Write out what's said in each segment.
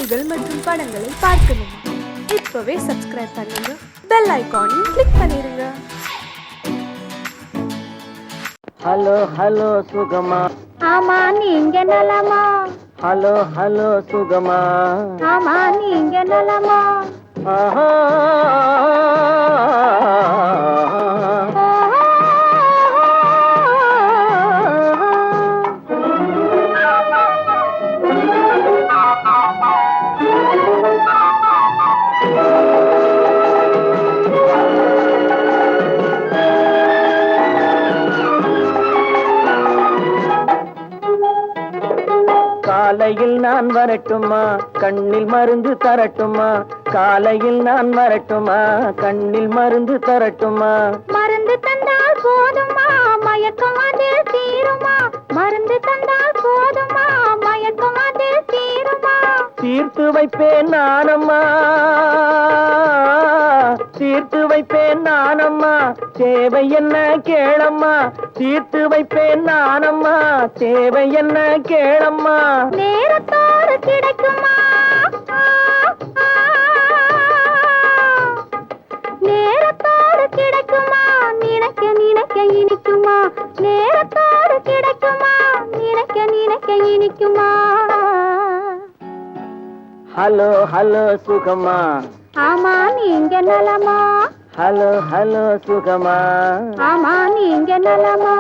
பாடல்கள் மற்றும் படங்களை பார்க்கணுமா? இப்பவே சப்ஸ்கிரைப் பண்ணுங்க, பெல் ஐகானையும் கிளிக் பண்ணிருங்க. ஹலோ ஹலோ சுகமா? ஆமா, நீங்க நலமா? ஹலோ ஹலோ சுகமா? ஆமா, நீங்க நலமா? ஆஹா காலையில் நான் வரட்டுமா, கண்ணில் மருந்து தரட்டுமா? காலையில் நான் வரட்டுமா, கண்ணில் மருந்து தரட்டுமா? மருந்து தந்தால் போதுமா, மயக்கம் அதில் தீருமா? மருந்து தந்தால் போதுமா, மயக்கம் அதில் தீருமா? தீர்த்து வைப்பேன் நானம்மா, தீர்த்து வைப்பேன் நானம்மா, தேவை என்ன கேளம்மா? தீர்த்து வைப்பேன் நானம்மா, தேவை என்ன கேளம்மா? நேரத்தோடு கிடைக்குமா, நேரத்தோடு கிடைக்குமா? நினைக்க நினைக்க இனிக்குமா? நேரத்தோடு கிடைக்குமா? நினைக்க நினைக்க இனிக்குமா? ஹலோ ஹலோ சுகமா? ஆமா, நீங்க நலமா? ஹலோ ஹலோ சுகமா? ஆமா, நீங்க நலமா?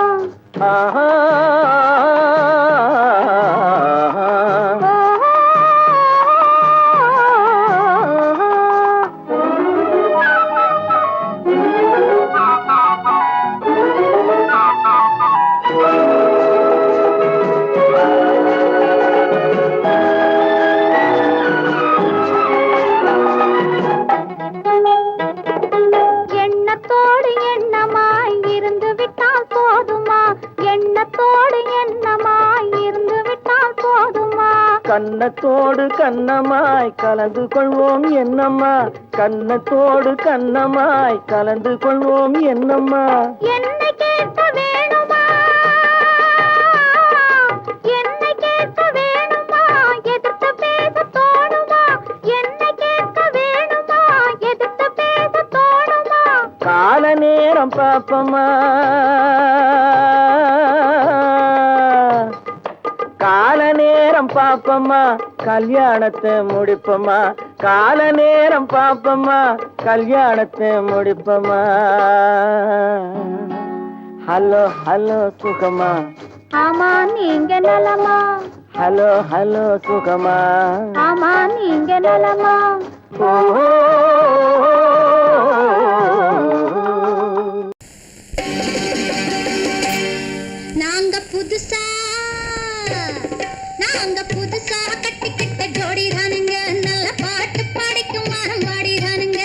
ஆஹா எண்ணத்தோடு எண்ணமாய் இருந்து விட்டால் போதுமா? எண்ணத்தோடு எண்ணமாய் இருந்து விட்டால் போதுமா? கண்ணத்தோடு கண்ணமாய் கலந்து கொள்வோம் என்னம்மா? கண்ணத்தோடு கண்ணமாய் கலந்து கொள்வோம் என்னம்மா? என்னை கேட்க வேணுமா? என்னை கேட்க வேணுமா? எதிர்த்து பேச தோணுமா? என்னை கேட்க வேணுமா? எதிர்த்து பேச தோணுமா? கால நேரம் பாப்பமா, கால நேரம் பாப்பமா, கல்யாணத்தை முடிப்பமா? கால நேரம் பாப்பமா, கல்யாணத்தை முடிப்பமா? ஹலோ ஹலோ சுகமா? ஆமா, நீங்க நலமா? ஹலோ ஹலோ சுகமா? ஆமா, நீங்க நலமா? ஓ நாங்க புதுசா கட்டிக்கிட்ட ஜோடி தானுங்க, நல்ல பாட்டு பாடிக்கும் மரம் பாடிதானுங்க.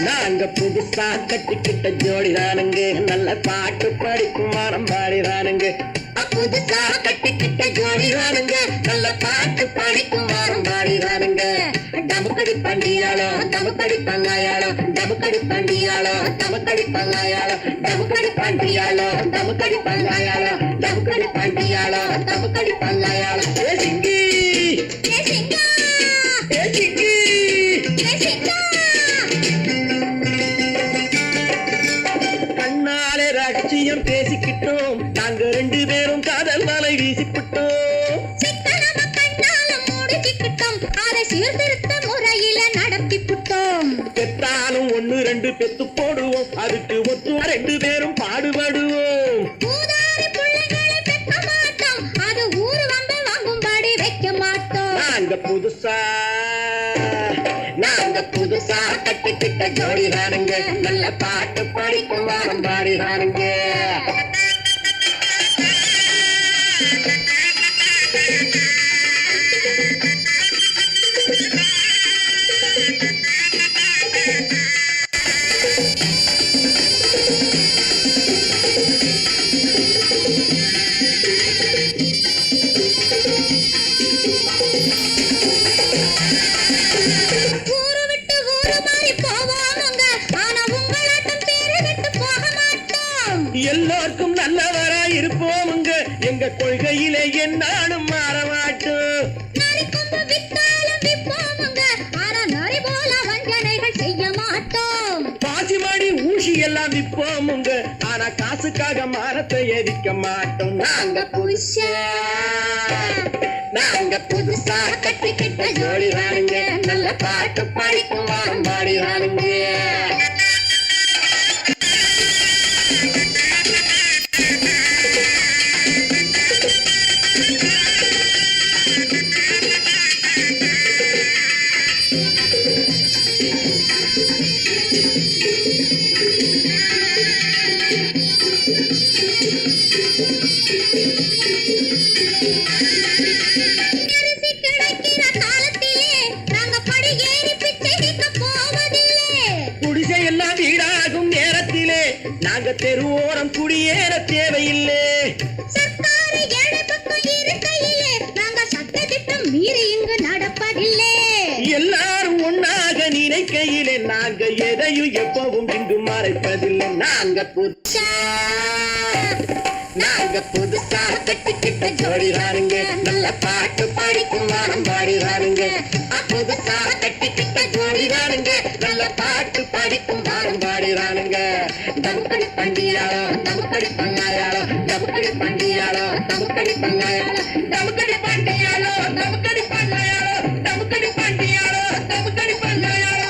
நாங்க புதுசா கட்டிக்கிட்ட ஜோடி தானுங்க, நல்ல பாட்டு படிக்கும் மரம் பாடிதானுங்க. புதுசா கட்டிக்கிட்ட ஜோடி தானுங்க, நல்ல பாட்டு படிக்கும் மரம் பாடிதானுங்க. டமுக்கடி பண்டியாளோ டமுக்கடி பங்காயாளோ, டமுக்கடி பண்டியாளோ டமுக்கடி பங்காயாளோ, டமுக்கடி பண்டியாளோ டமுக்கடி பங்காயாளோ, டமுக்கடி பண்டியாளோ டமுக்கடி பங்காயாளோ. ஏ சிங்கி ஏ சிங்கா, ஏ சிங்கி ஏ சிங்கா. கண்ணாலே ரகசியம் பேசிக்கிட்டோம், நாங்க ரெண்டு பேரும் காதல் மலை வீசிக்கிட்டோம். சிக்கனமா கண்ணால மூடிக்கிட்டோம், அதை சீர்திருத்த முறையில நடத்திவிட்டோம். பெற்றாலும் ஒண்ணு ரெண்டு பெத்து போடுவோம், அதுக்கு ஒத்துவா ரெண்டு பேரும் பாடுபடுவோம். ஊதாரி பிள்ளைகளை பெற்ற மாட்டோம், அது ஊரு வந்து வாங்கும்படி வைக்க மாட்டோம். நாங்க புதுசா கட்டிக்கிட்ட ஜோடி தானுங்க, நல்ல பாட்டு படிக்கும் வாரம் பாடிதானுங்க. ஊரு விட்டு ஊரு மாறி போவோமுங்க, ஆனா உங்களாட்டம் பேரு விட்டு போக மாட்டோம். எல்லா விற்போமுங்க எங்க கொள்கையிலே என்னாலும் மாறமாட்டோம். நரிக்கொம்பு வித்தாலும் விற்போமுங்க, ஆனா நரி போல வஞ்சனைகள் செய்ய மாட்டோம். பாசிமாடி ஊசி எல்லாம் விற்போமுங்க, ஆனா காசுக்காக மரத்தை எரிக்க மாட்டோம். நாங்க புதுசா கட்டிக்கிட்ட ஜோடிதானுங்க, நல்ல பாட்டு படிக்கும் வாரம் பாடிதானுங்க. அரிசி கிடைக்கிற காலத்திலே நாங்க படி ஏறி பிச்சை கேட்க போவதில்லை. குடிசை எல்லாம் வீடாகும் நேரத்திலே நாங்க தெருவோரம் குடியேற தேவையில்லை. சர்க்காரு ஏழை பக்கம் இருக்கையிலே நாங்க சட்டத்திட்டம் மீறி இங்கு நடப்பதில்லை. எல்லாரும் ஒன்னாக நினைக்கையிலே நாங்க எதையும் எப்பவும் இங்கு மறைப்பதில்லை. நாங்க புதுசா கட்டிக்கிட்ட ஜோடிதானுங்க, நல்ல பாட்டு படிக்கும் வாரம் பாடிதானுங்க. புதுசா கட்டிக்கிட்ட ஜோடிதானுங்க, நல்ல பாட்டு படிக்கும் வாரம் பாடிதானுங்க. தமுக்கடி பண்டியாளோ தமுக்கடி பங்காயாளோ, தமுக்கடி பண்டியாளோ தமுக்கடி பங்காயாளோ, தமுக்கடி பண்டியாளோ தமுக்கடி பங்காயாளோ, தமுக்கடி பண்டியாளோ தமுக்கடி பங்காயாளோ.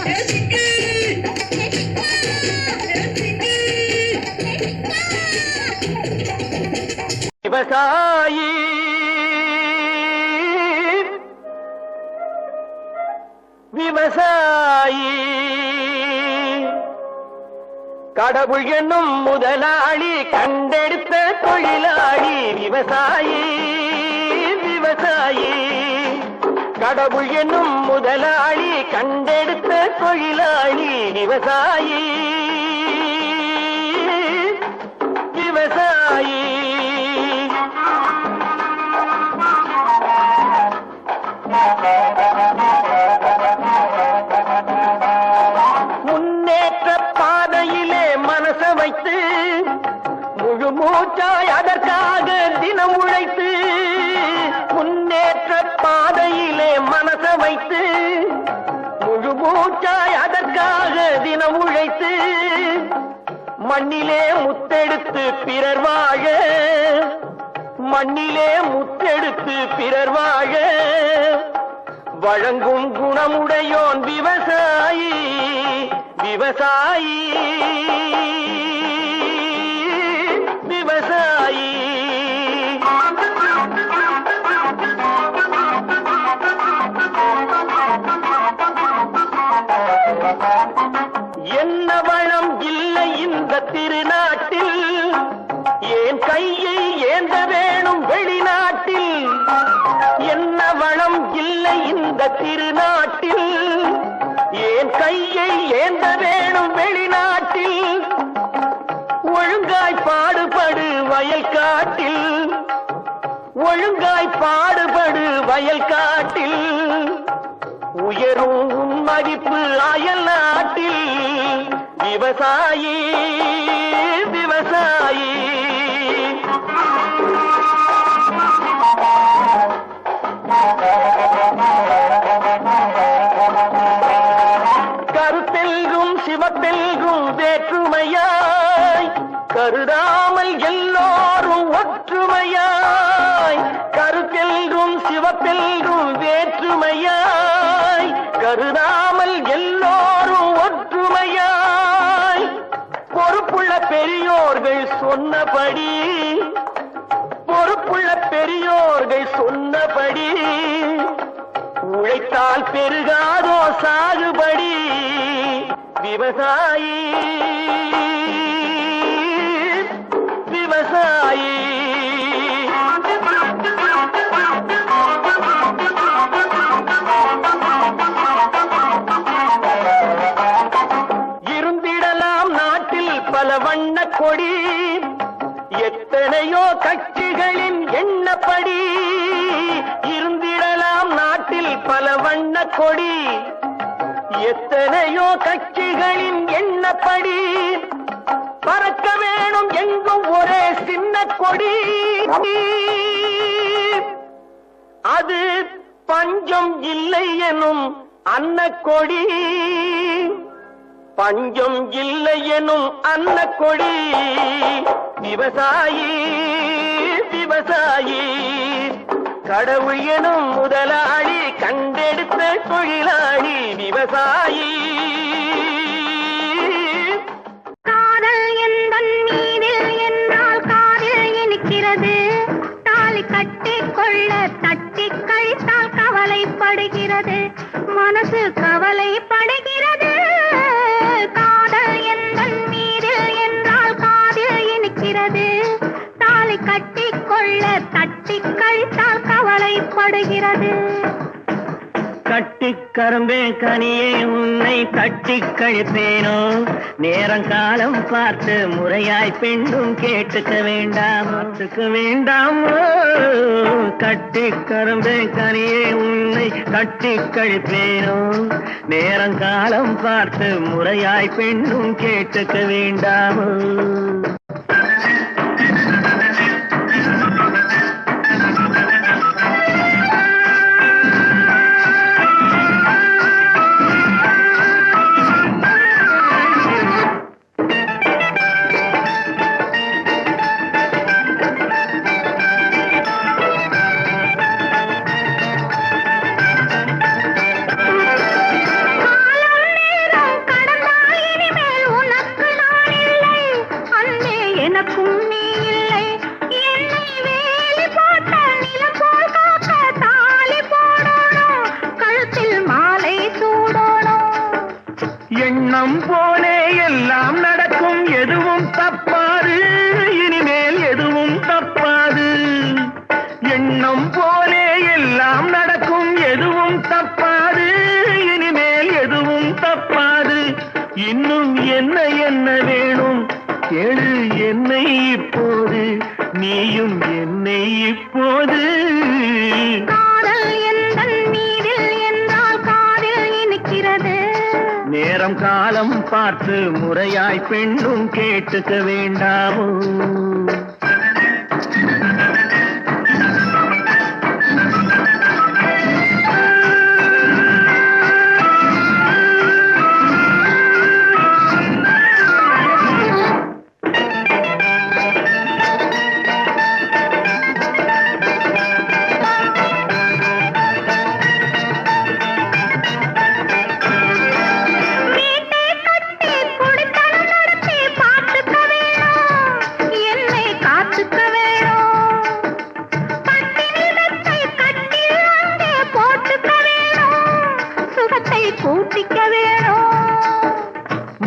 விவசாயி விவசாயி கடவுள் என்னும் முதலாளி கண்டெடுத்த தொழிலாளி. விவசாயி விவசாயி கடவுள் என்னும் முதலாளி கண்டெடுத்த தொழிலாளி. விவசாயி விவசாயி முன்னேற்ற பாதையிலே மனச வைத்து முழு மூச்சாய் அதற்காக தினம் உழைத்து, முன்னேற்ற பாதையிலே மனச வைத்து முழு மூச்சாய் அதற்காக தினம் உழைத்து, மண்ணிலே முத்தெடுத்து பிறர் வாழ, மண்ணிலே முத்தெடுத்து பிறர் வாழ வழங்கும் குணமுடையோன் விவசாயி. விவசாயி விவசாயி என்ன வளம் இல்லை இந்த திருநாட்டில், ஏன் கையை ஏந்த வேணும் வெளிநாட்டில். என்ன வளம் இல்லை இந்த திருநாட்டில், ஏன் கையை ஏந்த வேணும் வெளிநாட்டில். ஒழுங்காய் பாடுபடு வயல் காட்டில், ஒழுங்காய் பாடுபடு வயல் காட்டில். உயரும் உன் மதிப்பு அயல் நாட்டில். விவசாயி விவசாயி கருத்தெல்கும் சிவத்தெல்கும் வேற்றுமையாய் கருதாமல் எல்லோரும் ஒற்றுமையாய். கருத்தெல்கும் சிவத்தெல்கும் வேற்றுமையாய் கருதாமல் எல்லோரும் ஒற்றுமையாய். பொறுப்புள்ள பெரியோர்கள் சொன்னபடி, பொறுப்புள்ள பெரியோர்கள் சொன்னபடி உழைத்தால் பெருகாதோ சாகுபடி. விவசாயி விவசாயி இருந்திடலாம் நாட்டில் பல வண்ண கொடி, எத்தனையோ கட்சிகளின் எண்ணப்படி. இருந்திடலாம் நாட்டில் பல வண்ண கொடி, எத்தனையோ கட்சிகளின் எண்ணப்படி. பறக்க வேணும் எங்கும் ஒரே சின்ன கொடி, அது பஞ்சம் இல்லை எனும் அன்னக்கொடி, பஞ்சம் இல்லை எனும் அன்னக்கொடி. விவசாயி விவசாயி, கடவுள் எனும் முதலாளி, கண்டெடுத்த தொழிலாளி விவசாயி. காதல் எந்தன் மீதில் என்றால் காதில் இனிக்கிறது, தாலி கட்டி கொள்ள தட்டி கழித்தால் கவலைப்படுகிறது, மனசு கவலைப்படுகிறது. காதல் எந்தன் மீதில் என்றால் காதில் இனிக்கிறது, தாலி கட்டி கொள்ள தட்டி கழித்தால் கவலைப்படுகிறது. கட்டிக் கரும்பே கனியே உன்னை தட்டிக் கழிப்பேனோ, நேரங்காலம் பார்த்து முறையாய் பெண்ணும் கேட்டுக்க வேண்டாமோ. கட்டிக் கரும்பே கனியே உன்னை தட்டிக் கழிப்பேனோ, நேரங்காலம் பார்த்து முறையாய் பெண்ணும் கேட்டுக்க வேண்டாமோ. எண்ணம் போலே எல்லாம் நடக்கும், எதுவும் தப்பாது, இனிமேல் எதுவும் தப்பாது. எண்ணம் போலே எல்லாம் நடக்கும், எதுவும் தப்பாது, இனிமேல் எதுவும் தப்பாது. இன்னும் என்ன என்ன வேணும் கேளு என்னை இப்போது, நீயும் என்னை இப்போது. காதல் எந்தன் மீதில் என்றால் காதில் இனிக்கிறது, நேரம் காலம் பார்த்து முறையாய் பெண்ணும் கேட்டுக்க வேண்டாமோ.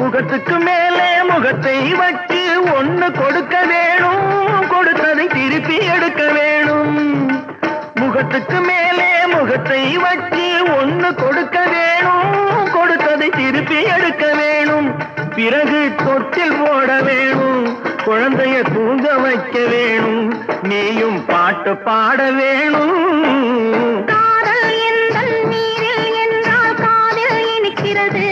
முகத்துக்கு மேலே முகத்தை வச்சு ஒண்ணு கொடுக்க வேணும், கொடுத்ததை திருப்பி எடுக்க வேணும். முகத்துக்கு மேலே முகத்தை வச்சு ஒண்ணு கொடுக்க வேணும், கொடுத்ததை திருப்பி எடுக்க வேணும். பிறகு தொட்டில் போட வேணும், குழந்தைய தூங்க வைக்க வேணும், நீயும் பாட்டு பாட வேணும். காதல் எந்தன் மீதில் என்றால் காதில் இனிக்கிறது,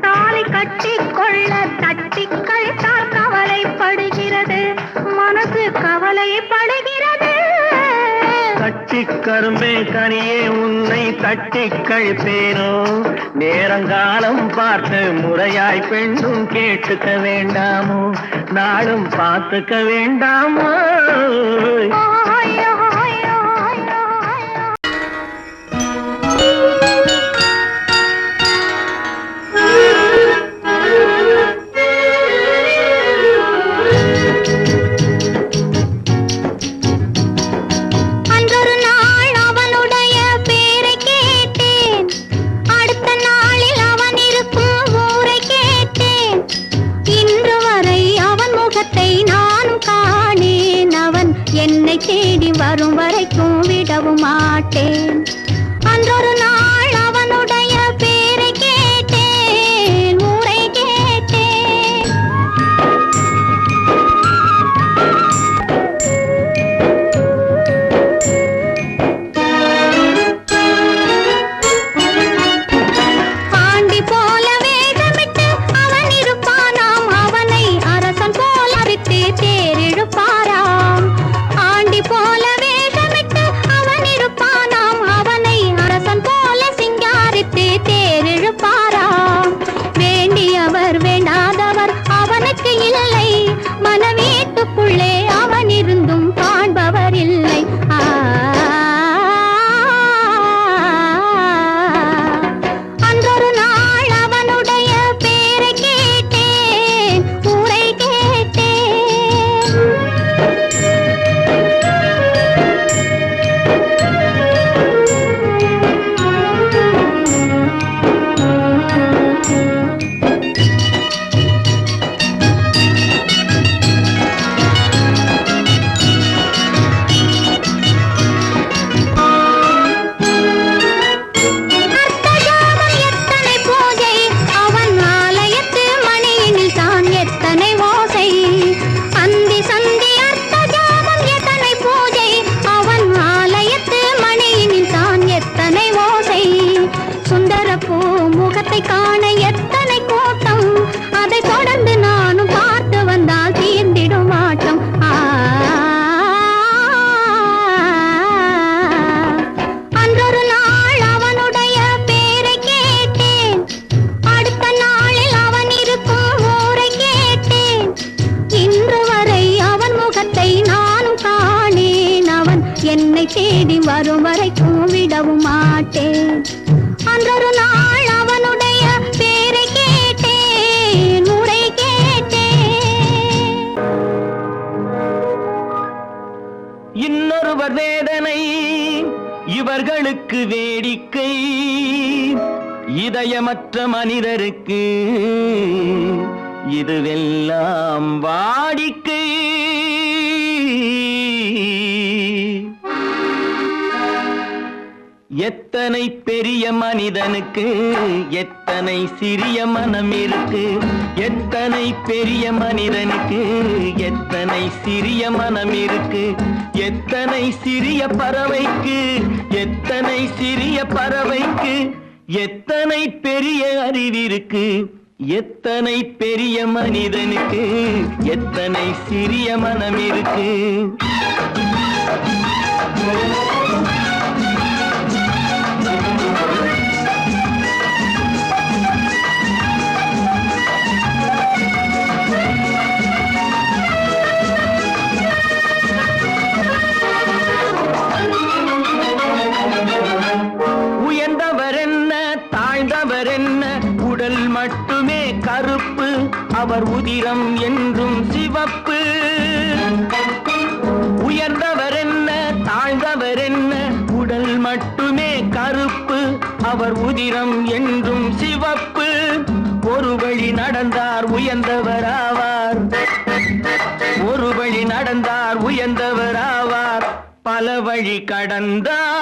தாலி கட்டி கொள்ள தட்டி கழித்தால் கவலைப்படுகிறது, மனசு கவலைப்படுகிறது. கட்டிக் கரும்பே கனியே உன்னை தட்டிக் கழிப்பேனோ, நேரங்காலம் பார்த்து முறையாய் பெண்ணும் கேட்டுக்க வேண்டாமோ, நாளும் பார்த்துக்க வேண்டாமோ. தேடி வரும் வரைக்கும் விடவும் மாட்டேன். அன்றொரு நாள் அவனுடைய பேரை கேட்டேன், ஊரை கேட்டேன். ஆண்டி போல வேகமிட்டு அவன் இருப்பானாம், அவனை என்னை தேடி வரும் வரைக்கும் விடவும் மாட்டேன். அன்றொரு நாள் அவனுடைய பேரை கேட்டேன், முறை கேட்டேன். இன்னொருவர் வேதனை இவர்களுக்கு வேடிக்கை, இதயமற்ற மனிதருக்கு இதுவெல்லாம் வாடிக்கை. எத்தனை பெரிய மனிதனுக்கு எத்தனை சிறிய மனம் இருக்கு, எத்தனை பெரிய மனிதனுக்கு எத்தனை சிறிய மனம் இருக்கு, எத்தனை சிறிய பறவைக்கு எத்தனை சிறிய பறவைக்கு எத்தனை பெரிய அறிவிருக்கு, எத்தனை பெரிய மனிதனுக்கு எத்தனை சிறிய மனம் இருக்கு. உயர்ந்தவர் என்ன தாழ்ந்தவர் என்ன, உடல் மட்டுமே கருப்பு, அவர் உதிரம் என்றும் சிவப்பு. உயர்ந்தவர் என்ன தாழ்ந்தவர் என்ன, உடல் மட்டுமே கருப்பு, அவர் உதிரம் என்றும் சிவப்பு. ஒரு வழி நடந்தார் உயர்ந்தவர் ஆவார், ஒரு வழி நடந்தார் உயர்ந்தவர் ஆவார், பல வழி கடந்தார்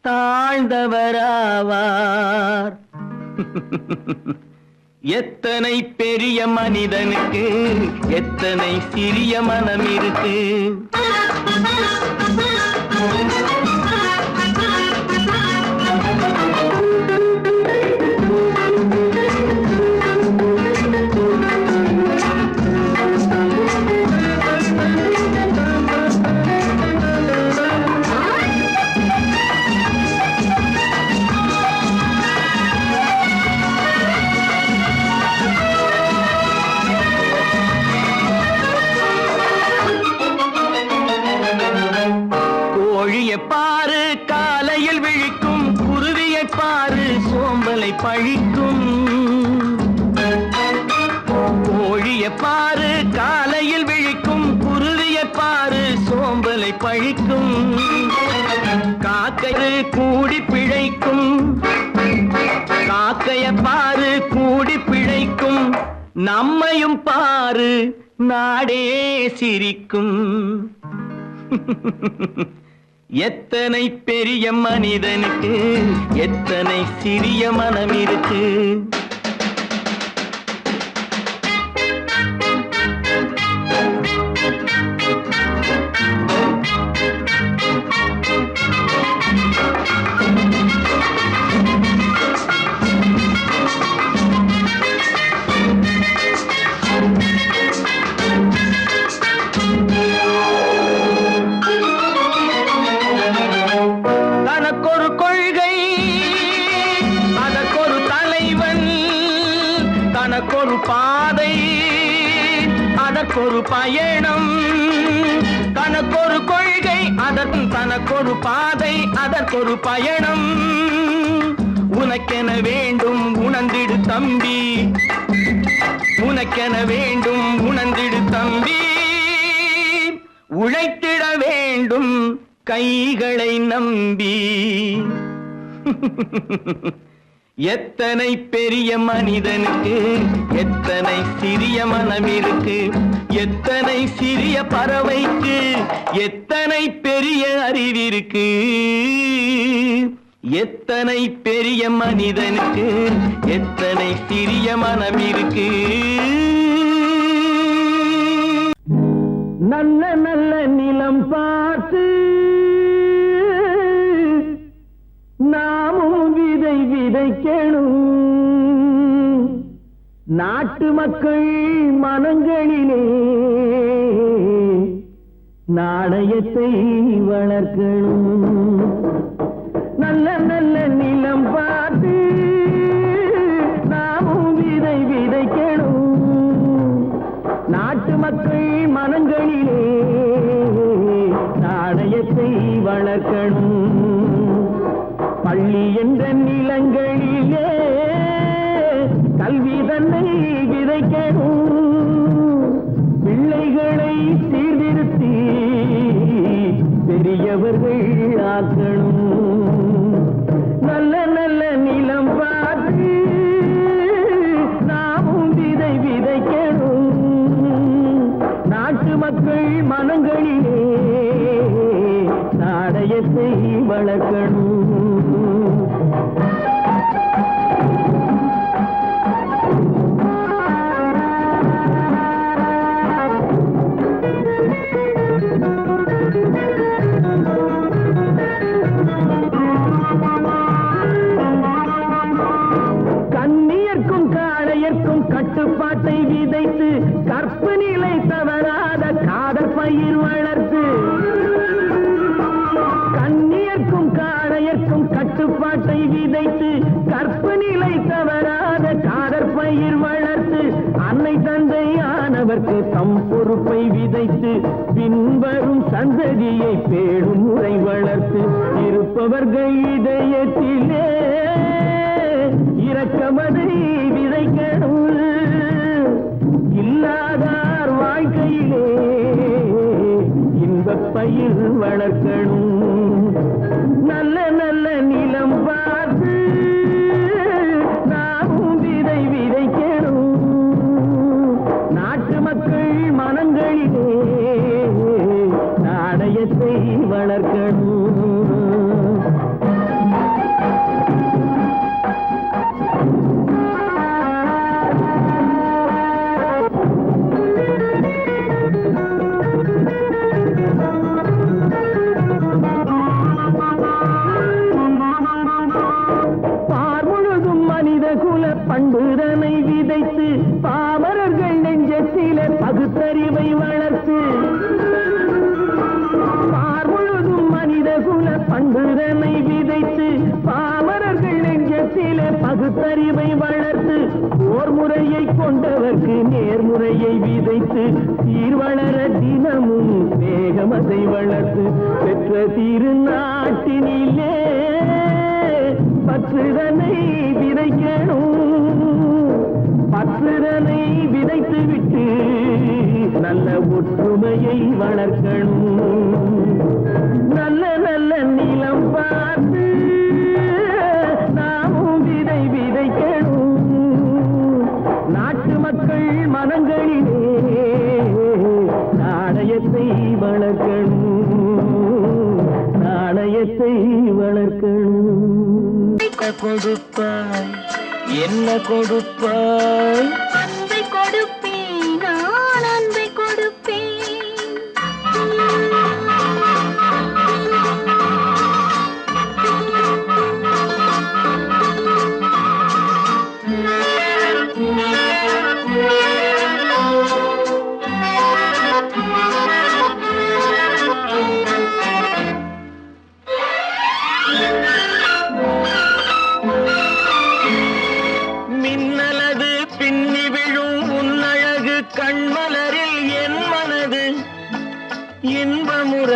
தாழ்ந்தவராவார். எத்தனை பெரிய மனிதனுக்கு எத்தனை சிறிய மனம் இருக்கு. பாரு காலையில் விழிக்கும், குருவியை பாரு சோம்பலை பழிக்கும். கோழியை பாரு காலையில் விழிக்கும், குருவியை பாரு சோம்பலை பழிக்கும். காக்கை கூடி பிழைக்கும், காக்கைய பாரு கூடி பிழைக்கும். நம்மையும் பாரு நாடே சிரிக்கும். எத்தனை பெரிய மனிதனுக்கு எத்தனை சிறிய மனம் இருக்கு. தனக்கொரு பாதை அதற்கொரு பயணம், தனக்கொரு கொள்கை அதற்கு தனக்கொரு பாதை அதற்கொரு பயணம். உனக்கென வேண்டும் உணர்ந்திடு தம்பி, உனக்கென வேண்டும் உணர்ந்திடு தம்பி. உழைத்திட வேண்டும் கைகளை நம்பி. எத்தனை பெரிய மனிதனுக்கு எத்தனை சிறிய மனம் இருக்கு, எத்தனை சிறிய பறவைக்கு எத்தனை பெரிய அறிவிருக்கு, எத்தனை பெரிய மனிதனுக்கு எத்தனை சிறிய மனம் இருக்கு. நல்ல நல்ல நிலம் பார்த்து நாமும் விதை விதைக்கணும். நாட்டு மக்கள் மனங்களிலே நாணயத்தை வளர்க்கணும். நல்ல நல்ல நிலம் பார்த்து நாமும் விதை விதைக்கணும். நாட்டு மக்கள் மனங்களிலே நாணய வளர்க்கணும். பள்ளி என்ற நிலங்களிலே கல்வி தன்னை விதைக்கணும். பிள்ளைகளை சீர்திருத்தி பெரியவர்கள் ஆக்கணும். நல்ல நல்ல நிலம் பார்த்து நாமும் விதை விதைக்கணும். நாட்டு மக்கள் மனங்களிலே நாடயத்தை வளர்க்கணும். கண்ணியர்க்கும் காளையர்க்கும் கட்டுப்பாட்டை விதைத்து கற்பு நிலை தவறாத காதல் பயிர் வளர்த்து. கண்ணியர்க்கும் காளையர்க்கும் கட்டுப்பாட்டை விதைத்து கற்பு நிலை தவறாத காதல் பயிர் வளர்த்து. அன்னை தந்தையானவர்க்கு தம் பொறுப்பை விதைத்து பின்வரும் சந்ததியை பேடும் முறை வளர்த்து. இருப்பவர்கள் இதயத்திலே இரக்கமதை விதைக்கணும். இல்லாதார் வாழ்க்கையிலே இன்பப் பயிர் வளர்க்கணும். நல்ல நல்ல நிலம் பார்த்து நாமும் விதை விதைக்கணும். நாட்டு மக்கள் மனங்களிலே நாணயத்தை வளர்க்கணும். பண்புதனை விதைத்து பாமரர்கள் நெஞ்சத்திலே பகுத்தறிவை வளர்த்து. பார்முழுதும் மனித குல பண்புதனை விதைத்து பாமரர்கள் நெஞ்சத்திலே பகுத்தறிவை வளர்த்து. ஓர் முறையை கொண்டவர்க்கு நேர்முறையை விதைத்து சீர்வளர தினமும் வேகமதை வளர்த்து. பெற்ற திருநாட்டினிலே பற்றுதனை விதைக்கணும். பற்றுதனை விதைத்து விட்டு நல்ல ஒற்றுமையை வளர்க்கணும். நல்ல நல்ல நிலம் பார்த்து நாமும் விதை விதைக்கணும். நாட்டு மக்கள் மனங்களிலே நாணயத்தை வளர்க்கணும். நாணயத்தை வளர்க்கணும். கொடுப்பாய் என்ன கொடுப்பாய்? அன்பை கொடுப்பேன், நான் அன்பை கொடுப்பேன். கண்மலரில் என் மனது இன்பமுற,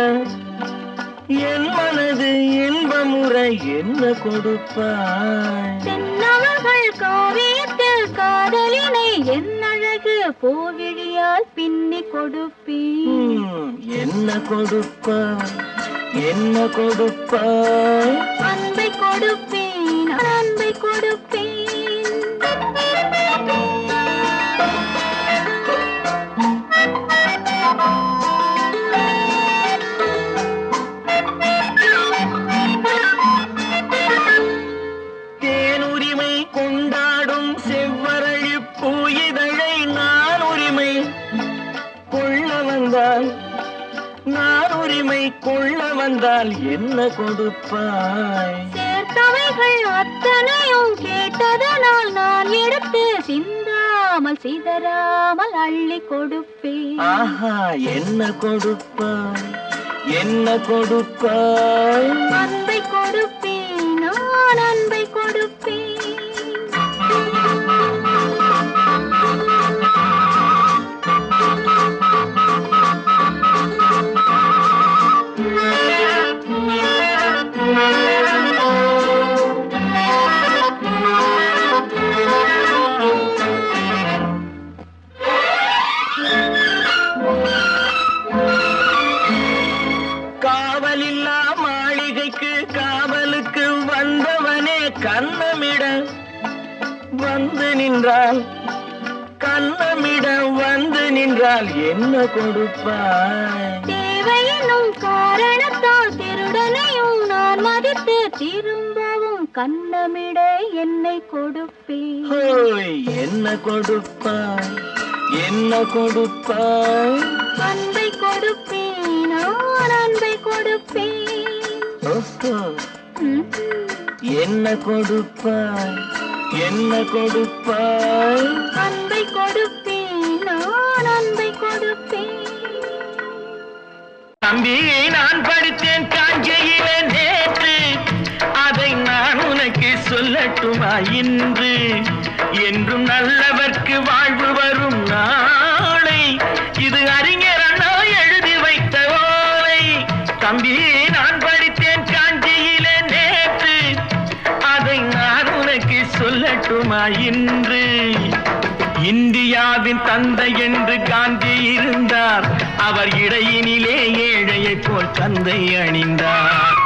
என் மனது இன்பமுற என்ன கொடுப்பாய்? தென்னவர்கள் காவியத்தில் காதலினை என் அழகு பூவிழியால் பின்னி கொடுப்பேன். என்ன கொடுப்பாய்? என்ன கொடுப்பாய்? அன்பை கொடுப்பேன், அன்பை கொடுப்பேன். நான் உரிமை கொள்ள வந்தால் என்ன கொடுப்பாய்? சேர்த்தவைகள் அத்தனையும் கேட்டதனால் நான் எடுத்து சிந்தாமல் சிதறாமல் அள்ளி கொடுப்பேன். ஆஹா, என்ன கொடுப்பாய்? என்ன கொடுப்பாய்? அன்பை கொடுப்பேன், நான் அன்பை கொடுப்பேன். நின்றால் கண்ணமிட வந்து நின்றால் என்ன கொடுப்பாய்? தேவையெனும் காரணத்தால் திருடனையும் நான் மதித்து திரும்பவும் கண்ணமிட என்னை கொடுப்பேன். ஹோய், என்ன கொடுப்பாய்? என்ன கொடுப்பாய்? அன்பை கொடுப்பேன், நான் அன்பை கொடுப்பேன். ஓஹோ, ம். என்ன கொடுப்பாய்? என்ன கொடுப்பாய்? அன்பை கொடுப்பேன், நான் அன்பை கொடுப்பேன். தம்பி, நான் படித்தேன் காஞ்சியிலே நேற்று, அதை நான் உனக்கு சொல்லட்டுமா இன்று? என்றும் நல்லவர்க்கு வாழ்வு வரும் நாளை, இது அறிஞர் அண்ணா எழுதி வைத்த ஓலை. தம்பி, நான் படித்தேன் காஞ்சியிலே நேற்று, அதை நான் உனக்கு சொல்லட்டுமா இன்று? இந்தியாவின் தந்தை என்று காந்தி இருந்தார், அவர் இடையினிலே ஏழையை போல் தந்தை அணிந்தார்.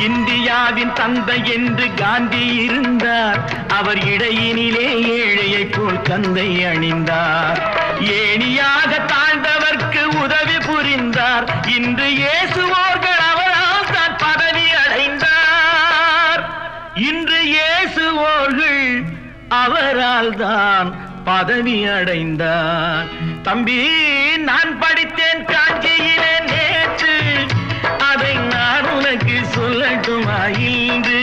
இந்தியாவின் தந்தை என்று காந்தி இருந்தார், அவர் இடையினிலே ஏழையை போல் தந்தை அணிந்தார். ஏணியாக தாழ்ந்தவர்க்கு உதவி புரிந்தார், இன்று இயேசுவோர்கள் அவரால் தான் பதவி அடைந்தார். இன்று இயேசுவோர்கள் அவரால் தான் பதவி அடைந்தார். தம்பி, நான் படித்தேன் காஞ்சியிலே நேற்று, அதை நான் உனக்கு சொல்லட்டுமா இன்று?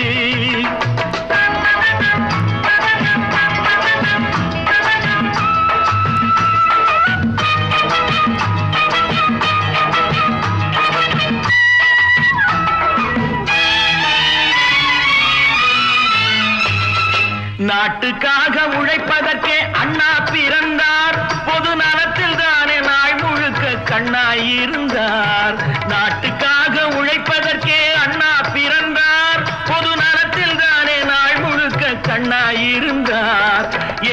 நாட்டுக்காக உழைப்பதற்கே அண்ணா பிறந்தார், பொது நலத்தில் தானே நாள் முழுக்க கண்ணாயிருந்தார். நாட்டுக்காக உழைப்பதற்கே அண்ணா பிறந்தார், பொது நலத்தில் தானே நாள் முழுக்க கண்ணாயிருந்தார்.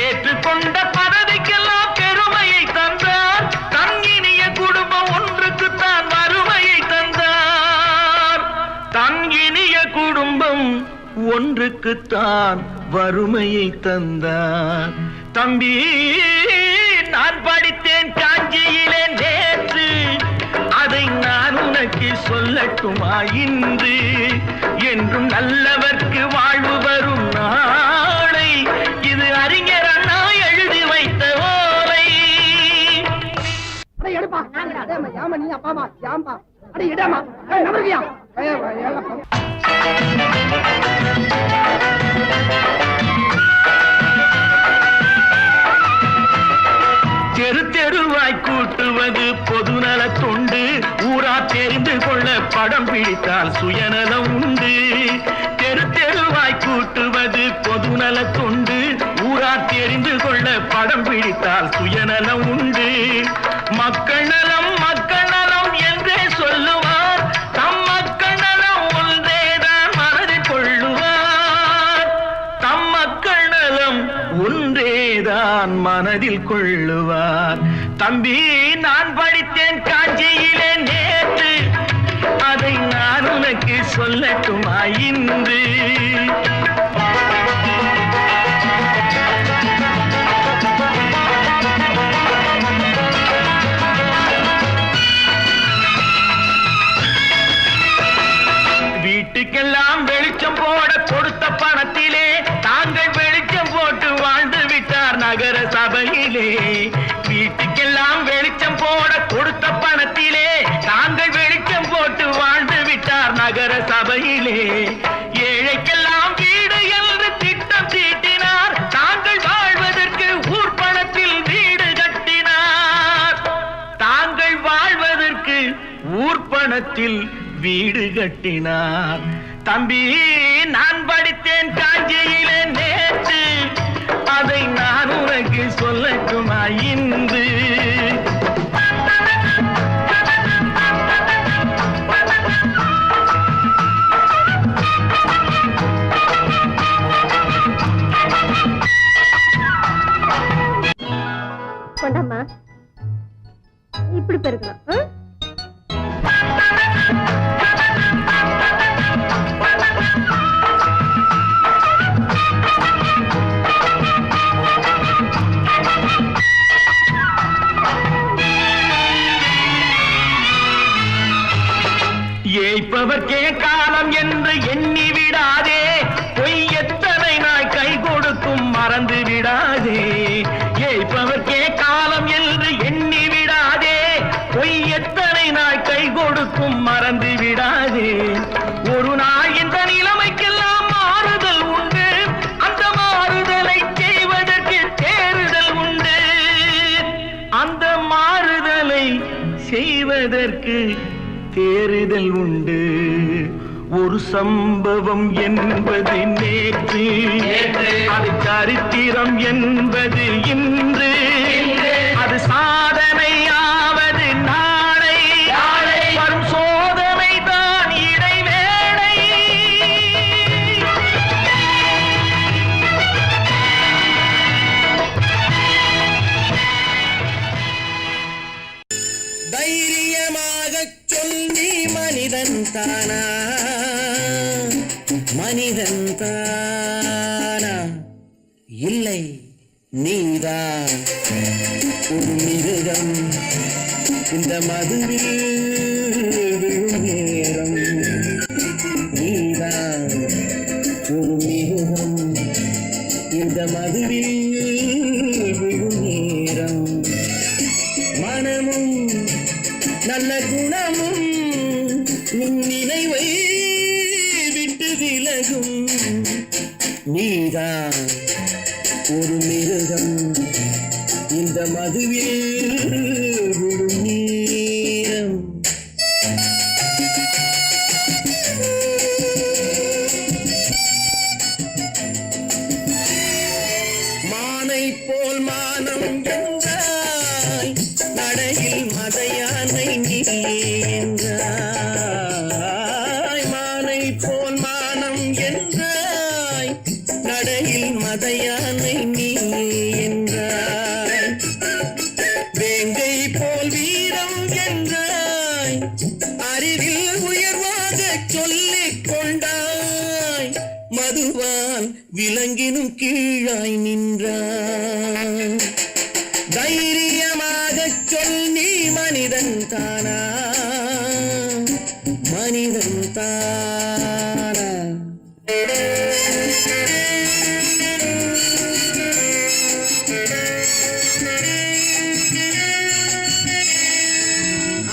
ஏற்றுக்கொண்ட பதவிக்கெல்லாம் பெருமையை தந்தார், தங்கினிய குடும்பம் ஒன்றுக்குத்தான் வறுமையை தந்தார். தங்கினிய குடும்பம் ஒன்றுக்குத்தான் வறுமையை தந்தார். தம்பி, நான் படித்தேன் காஞ்சியிலே நேற்று, அதை நான் உனக்கு சொல்லட்டுமா இன்று? என்றும் நல்லவர்க்கு வாழ்வு வரும் நாளை, இது அறிஞர் அண்ணா எழுதி வைத்த ஓலை. தெரு தெருவாய் கூட்டுவது பொதுநல தொண்டு, ஊரா தெரிந்து கொள்ள படம் பிடித்தால் சுயநலம் உண்டு. தெரு தெருவாய் கூட்டுவது பொதுநல தொண்டு, ஊரா தெரிந்து கொள்ள படம் பிடித்தால் சுயநலம் உண்டு. மக்கள் நலம் மக்கள் நலம் என்றே சொல்லுவார், தம் மக்கள் நலம் ஒன்றேதான் மனதில் கொள்ளுவார். தம் மக்கள் நலம் ஒன்றேதான் மனதில் கொள்ளுவார். தம்பி, நான் படித்தேன் காஞ்சியிலே நேற்று, அதை நான் உனக்கு சொல்லட்டுமா இன்று? வீட்டுக்கெல்லாம் வெளிச்சம் போட கொடுத்த பணத்திலே தாங்கள் வெளிச்சம் போட்டு வாழ்ந்து விட்டார் நகர சபையிலே. வீட்டுக்கெல்லாம் வெளிச்சம் போட கொடுத்த பணத்திலே தாங்கள் வெளிச்சம் போட்டு வாழ்ந்து விட்டார் நகர சபையிலே. ஏழைக்கெல்லாம் வீடு என்று திட்டம் தீட்டினார், தாங்கள் வாழ்வதற்கு ஊர் பணத்தில் வீடு கட்டினார். தாங்கள் வாழ்வதற்கு ஊர் பணத்தில் வீடு கட்டினார். தம்பி, நான் படித்தேன் காஞ்சியிலே நேற்று, அதை நான் உனக்கு சொல்லட்டுமா இன்று? கொண்டாம்மா, இப்படி பெருக்கணும். ஏய்ப்பவர்க்கே காலம் என்று எண்ணி விடாதே, பொய் எத்தனை நாள் கை கொடுக்கும் மறந்து விடாதே. ஏய்ப்பவர்க்கே காலம் என்று எண்ணி விடாதே, பொய் எத்தனை நாள் கை கொடுக்கும் மறந்து விடாதே. ஒரு நாள் இந்த நிலைமைக்கெல்லாம் மாறுதல் உண்டு, அந்த மாறுதலை செய்வதற்கு தேறுதல் உண்டு. அந்த மாறுதலை செய்வதற்கு தேறுதல் உண்டு. ஒரு சம்பவம் என்பது நேற்று, அது சரித்திரம் என்பது இன்று, அது சாதனையாவது நாளை, வரும் சோதனை தான் இடைவேளை. தைரியமாகச் சொல்லி மனிதன் தானா, மனிதன் தானா? இல்லை, நீதான் ஒரு மிருகம். இந்த மதுவில் விழும் நேரம் நீதான் ஒரு மிருகம். இந்த மதுவில் விழும் நேரம் மனமும் நல்ல குணமும் உன் நினைவை விட்டு விலகும். நீதான் ஒரு மிருகம். இந்த மதுவில் விடும் நேரம் மானை போல் மானம் என்றாய், நடையில் மதையானை நீ என்றாய். மானை போல் மானம் என்றாய், நடையில் மதையானை நீ என்றாய். வேங்கை போல் வீரம் என்றாய், அறிவில் உயர்வாக சொல்லிக் கொண்டாய். மதுவால் விலங்கினும் கீழாய் நின்றாய். தைரியமாகச் சொல், நீ மனிதன் தானா, மனிதன் தானா?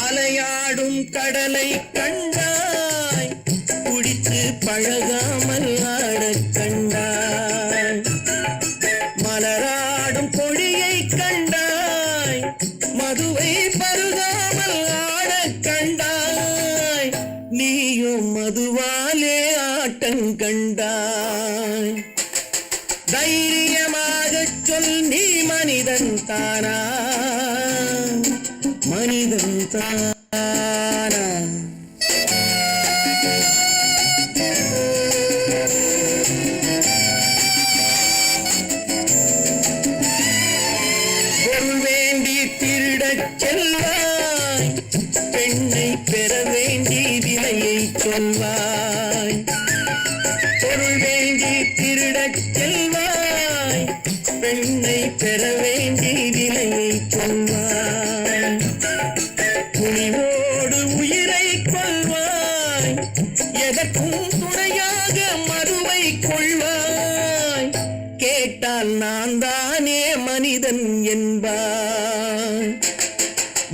அலையாடும் கடலை கண்டாய், குடித்து பழகாமல் ஆடக் கண்டாய். மலராடும் கொடியை கண்டாய், மதுவை பருகாமல் ஆடக் கண்டாய். நீயும் மதுவாலே ஆட்டங்கண்டாய். தைரியமாகச் சொல், நீ மனிதன் தானா, மனிதன் தானா? பொருள் வேண்டி திருடச் செல்வாய், பெண்ணை பெற வேண்டி விலையை சொல்வாய். பொருள் வேண்டி திருடச் செல்வாய், பெண்ணை பெற வேண்டி விலையை சொல்வாய். துணிவோடு உயிரை கொள்வாய், எதற்கும் துணையாக மறுவை கொள்வாய். கேட்டால் நான் தானே மனிதன் என்பாய்.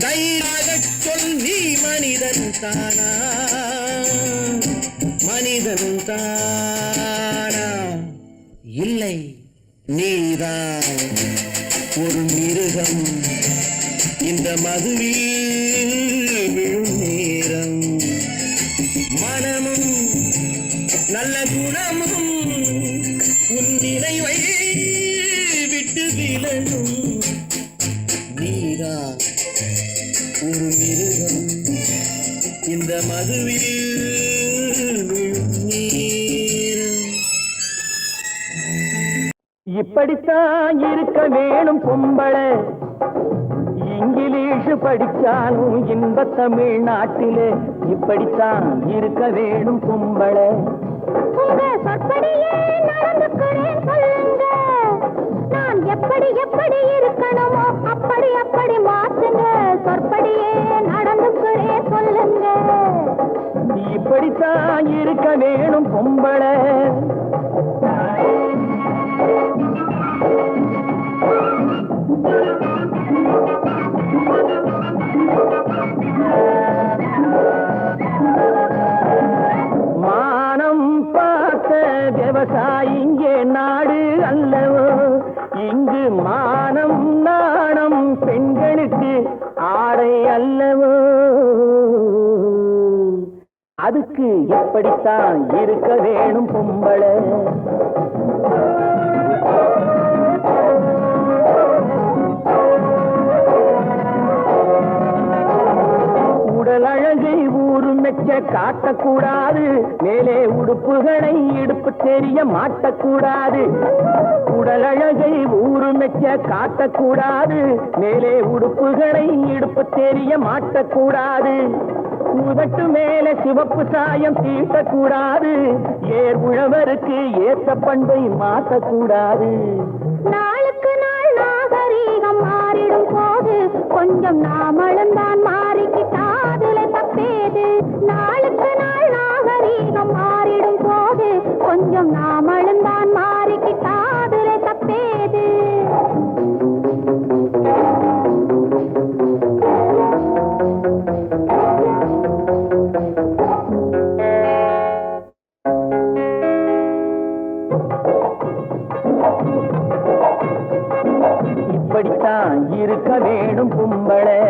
தைரியமாகச் சொல், நீ மனிதன் தானா, மனிதன் தானா? இல்லை, நீதான் ஒரு மிருகம். இந்த மதுவில் விழும் நேரம் மனமும் நல்ல குணமும் உன் நினைவை விட்டு விலகும். நீதான் ஒரு மிருகம். இந்த மதுவில் விழும் நேரம். இப்படித்தான் இருக்க வேணும் பொம்பளை, இங்கிலீஷ் படிச்சாலும் இன்ப தமிழ்நாட்டிலே. இப்படித்தான் இருக்க வேணும் பொம்பளை. உங்க சொற்படியே நடந்துக்கிறேன் சொல்லுங்க, நான் எப்படி எப்படி இருக்கணுமோ அப்படி அப்படி மாத்துங்க. சொற்படியே நடந்துக்கிறேன் சொல்லுங்க. இப்படி இப்படித்தான் இருக்க வேணும் பொம்பளை. மானம் பார்த்த விவசாயிங்கே நாடு அல்லவோ, இங்கு மானம் நாணம் பெண்களுக்கு ஆடை அல்லவோ. அதுக்கு எப்படித்தான் இருக்க வேணும் பொம்பளை. உடல் அழகை ஊரு மெச்ச காட்டக்கூடாது, மேலே உடுப்புகளை இடுப்பு தெரிய மாட்டக்கூடாது. உடல் அழகை ஊரு மெச்ச காட்டக்கூடாது, மேலே உடுப்புகளை இடுப்பு தெரிய மாட்டக்கூடாது. உதட்டு மேல சிவப்பு சாயம் தீட்டக்கூடாது, ஏர் உழவருக்கு ஏற்ற பண்பை மாற்றக்கூடாது. நாளுக்கு நாள் நாகரீகம் மாறிடும் போது கொஞ்சம் நாமளும் தான் மாறிக்கிட்டாதுல தப்பேது. நாளுக்கு நாள் நாகரீகம் மாறிடும் போது கொஞ்சம் நாமளும் தான் மாறிக்கிட்டாதுல தப்பேது. இப்படித்தான் இருக்க வேணும் பொம்பளை.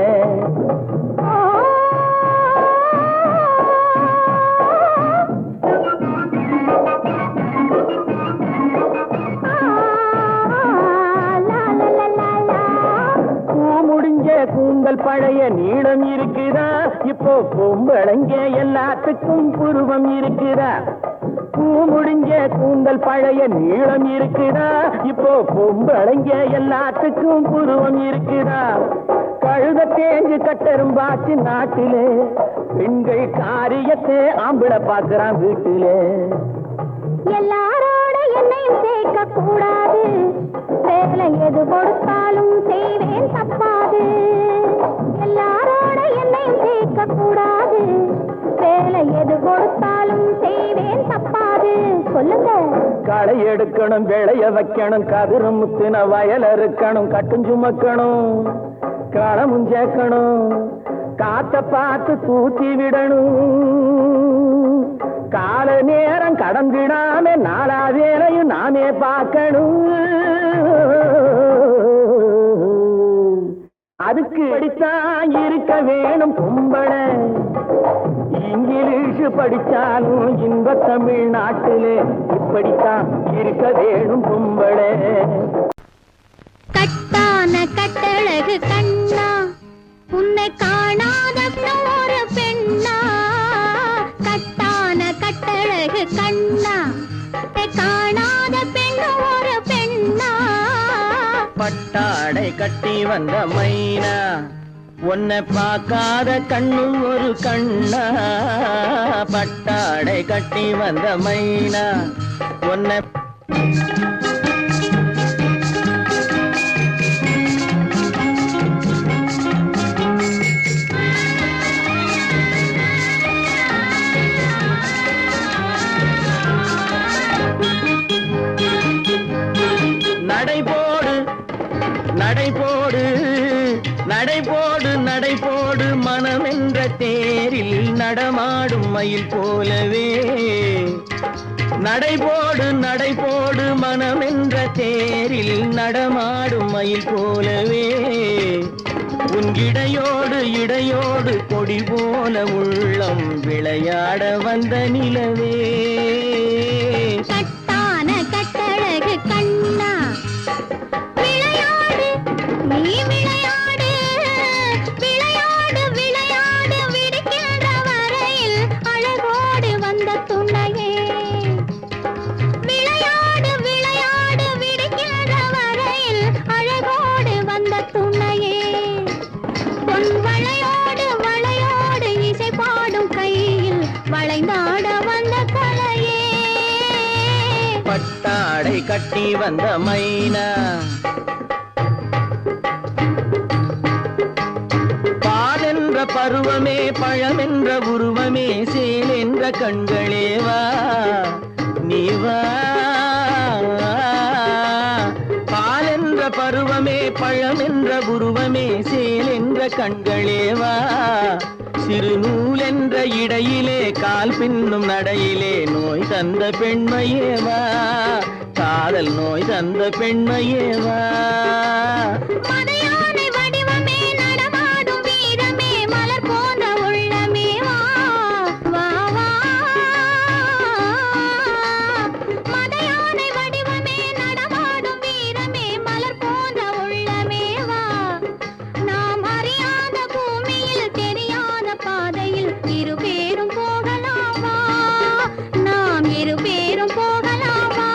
முடிஞ்ச கூந்தல் பழைய நீளம் இருக்குதா, இப்போ பொம்பளைங்க எல்லாத்துக்கும் புருவம் இருக்குதா. பூ முடிஞ்ச கூந்தல் பழைய நீளம் இருக்குதா, இப்போ பொம்பளைங்க எல்லாத்துக்கும் புருவம் இருக்குதா. கழுத தேஞ்சு கட்டெரும்பாச்சு நாட்டிலே, பெண்கள் காரியத்தை ஆம்பிளை பார்க்கிறான் வீட்டிலே. எல்லாரோட என்னையும் சேர்க்க கூடாது, வேலை எது கொடுத்தாலும் செய்வேன் தப்பாது. எல்லாரோட என்னையும் சேர்க்க கூடாது, வேலை எது கொடுத்தாலும் செய்வேன் தப்பாது. சொல்லுங்க. களை எடுக்கணும், விளைய வைக்கணும், கதிரு முத்தின வயல் இருக்கணும், கட்டும் சுமக்கணும், களமும் சேர்க்கணும், காத்த பார்த்து தூத்தி விடணும். கால நேரம் கடந்திடாம நாலா வேலையும் நாமே பார்க்கணும். அதுக்கு படித்தான் இருக்க வேணும் பொம்பளை. இங்கிலீஷ் படிச்சாலும் இன்ப தமிழ்நாட்டிலே இப்படித்தான் இருக்க வேணும் பொம்பளை. கட்டான கட்டழகு கண்ணா, உன்னை காணாத ஒரு பெண்ணா. கட்டான கட்டழகு கண்ணா, காணாத பெண் ஒரு பெண்ணா. பட்டாடை கட்டி வந்த மைனா, உன்னை பார்க்காத கண்ணும் ஒரு கண்ணா. பட்டாடை கட்டி வந்த மைனா, உன்னை நடைபோடு நடைபோடு நடைபோடு நடைபோடு மனமென்ற தேரில் நடமாடும் மயில் போலவே. நடைபோடு நடைபோடு மனமென்ற தேரில் நடமாடும் மயில் போலவே. உன் இடையோடு இடையோடு கொடி போல உள்ளம் விளையாட வந்த நிலவே. கட்டான கட்டழகு கண்ணா, விளையாடு நீ விளையாடு, விளையாடு விளையாடு விடுக்கின்ற வரையில் அழகோடு வந்த துணையே. விளையாடு விளையாடு விடுக்கின்ற வரையில் அழகோடு வந்த துணையே. பொன் வளையோடு வளையோடு இசை பாடும் கையில் வளைந்தாட வந்த கலையே. பட்டாடை கட்டி வந்த மைனா, பாலென்ற பருவமே பழம் என்ற உருவமே சேல் என்ற கண்களே வா நீ வா பால் என்ற பருவமே பழம் என்ற உருவமே சேல் என்ற கண்களே வா சிறு நூல் என்ற இடையிலே கால் பின்னும் நடையிலே நோய் தந்த பெண்மையே வா காதல் நோய் தந்த பெண்மையே வா மதையானை வடிவமே நடமாடும் வீரமே மலர் போன்ற உள்ளமே வா வா வா மதையானை வடிவமே நடமாடும் வீரமே மலர் போன்ற உள்ளமே வா நாம் அறியாத பூமியில் தெரியாத பாதையில் இருபேரும் போகலாமா நாம் இருபேரும் போகலாமா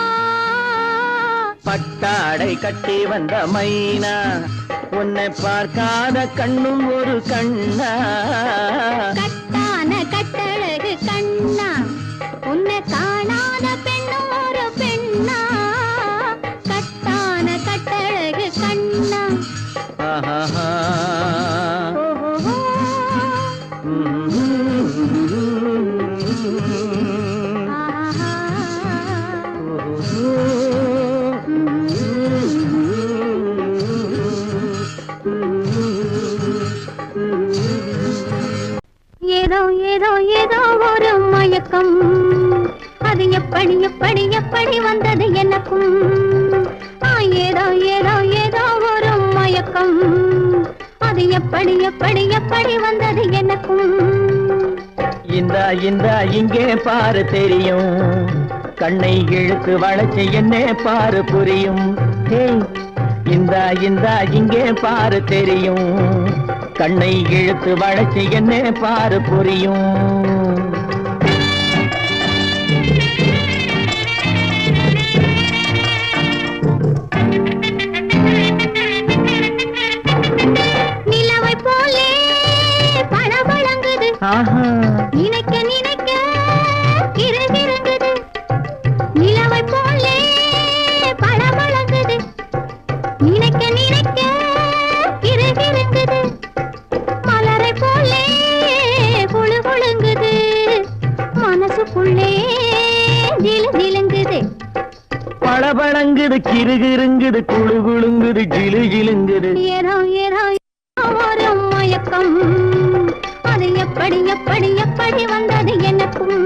பட்டாடை கட்டி வந்த மைனா உன்னை பார்க்காத கண்ணும் ஒரு கண்ணா கட்டான கட்டழகு கண்ணா உன்னை காணாத பெண்ணும் ஒரு பெண்ணா கட்டான கட்டழகு கண்ணா ஆஹா ஓஹோ ஆஹா ஏதோ ஏதோ ஏதோ ஒரு மயக்கம் அது எப்படி எப்படி எப்படி வந்தது எனக்கும் ஏதோ ஏதோ ஏதோ ஒரு மயக்கம் அது எப்படி எப்படி எப்படி வந்தது எனக்கும் இந்தா இங்கே பாரு தெரியும் கண்ணை இழுத்து வளைச்சு என்ன பாரு புரியும் இந்தா இங்கே பாரு தெரியும் கண்ணை இழுத்து வளைச்சு என்ன பாரு புரியும் நிலவை போலே பளபளங்குது ஆஹா நினைக்க நினைக்க கிறுகிறுங்குது நிலவை போலே பளபளங்குது நினைக்க நினைக்க கிறுகிறுங்குது மலரை போலே குழு குழுங்குது மனசுக்குள்ளே திலு திலுங்குது பளபளங்குது கிறுகிறுங்குது குழு குழுங்குது ஜிலு ஜிலுங்குது ஏதோ ஏதோ ஒரு மயக்கம் அது எப்படி எப்படி எப்படி வந்தது எனக்கும்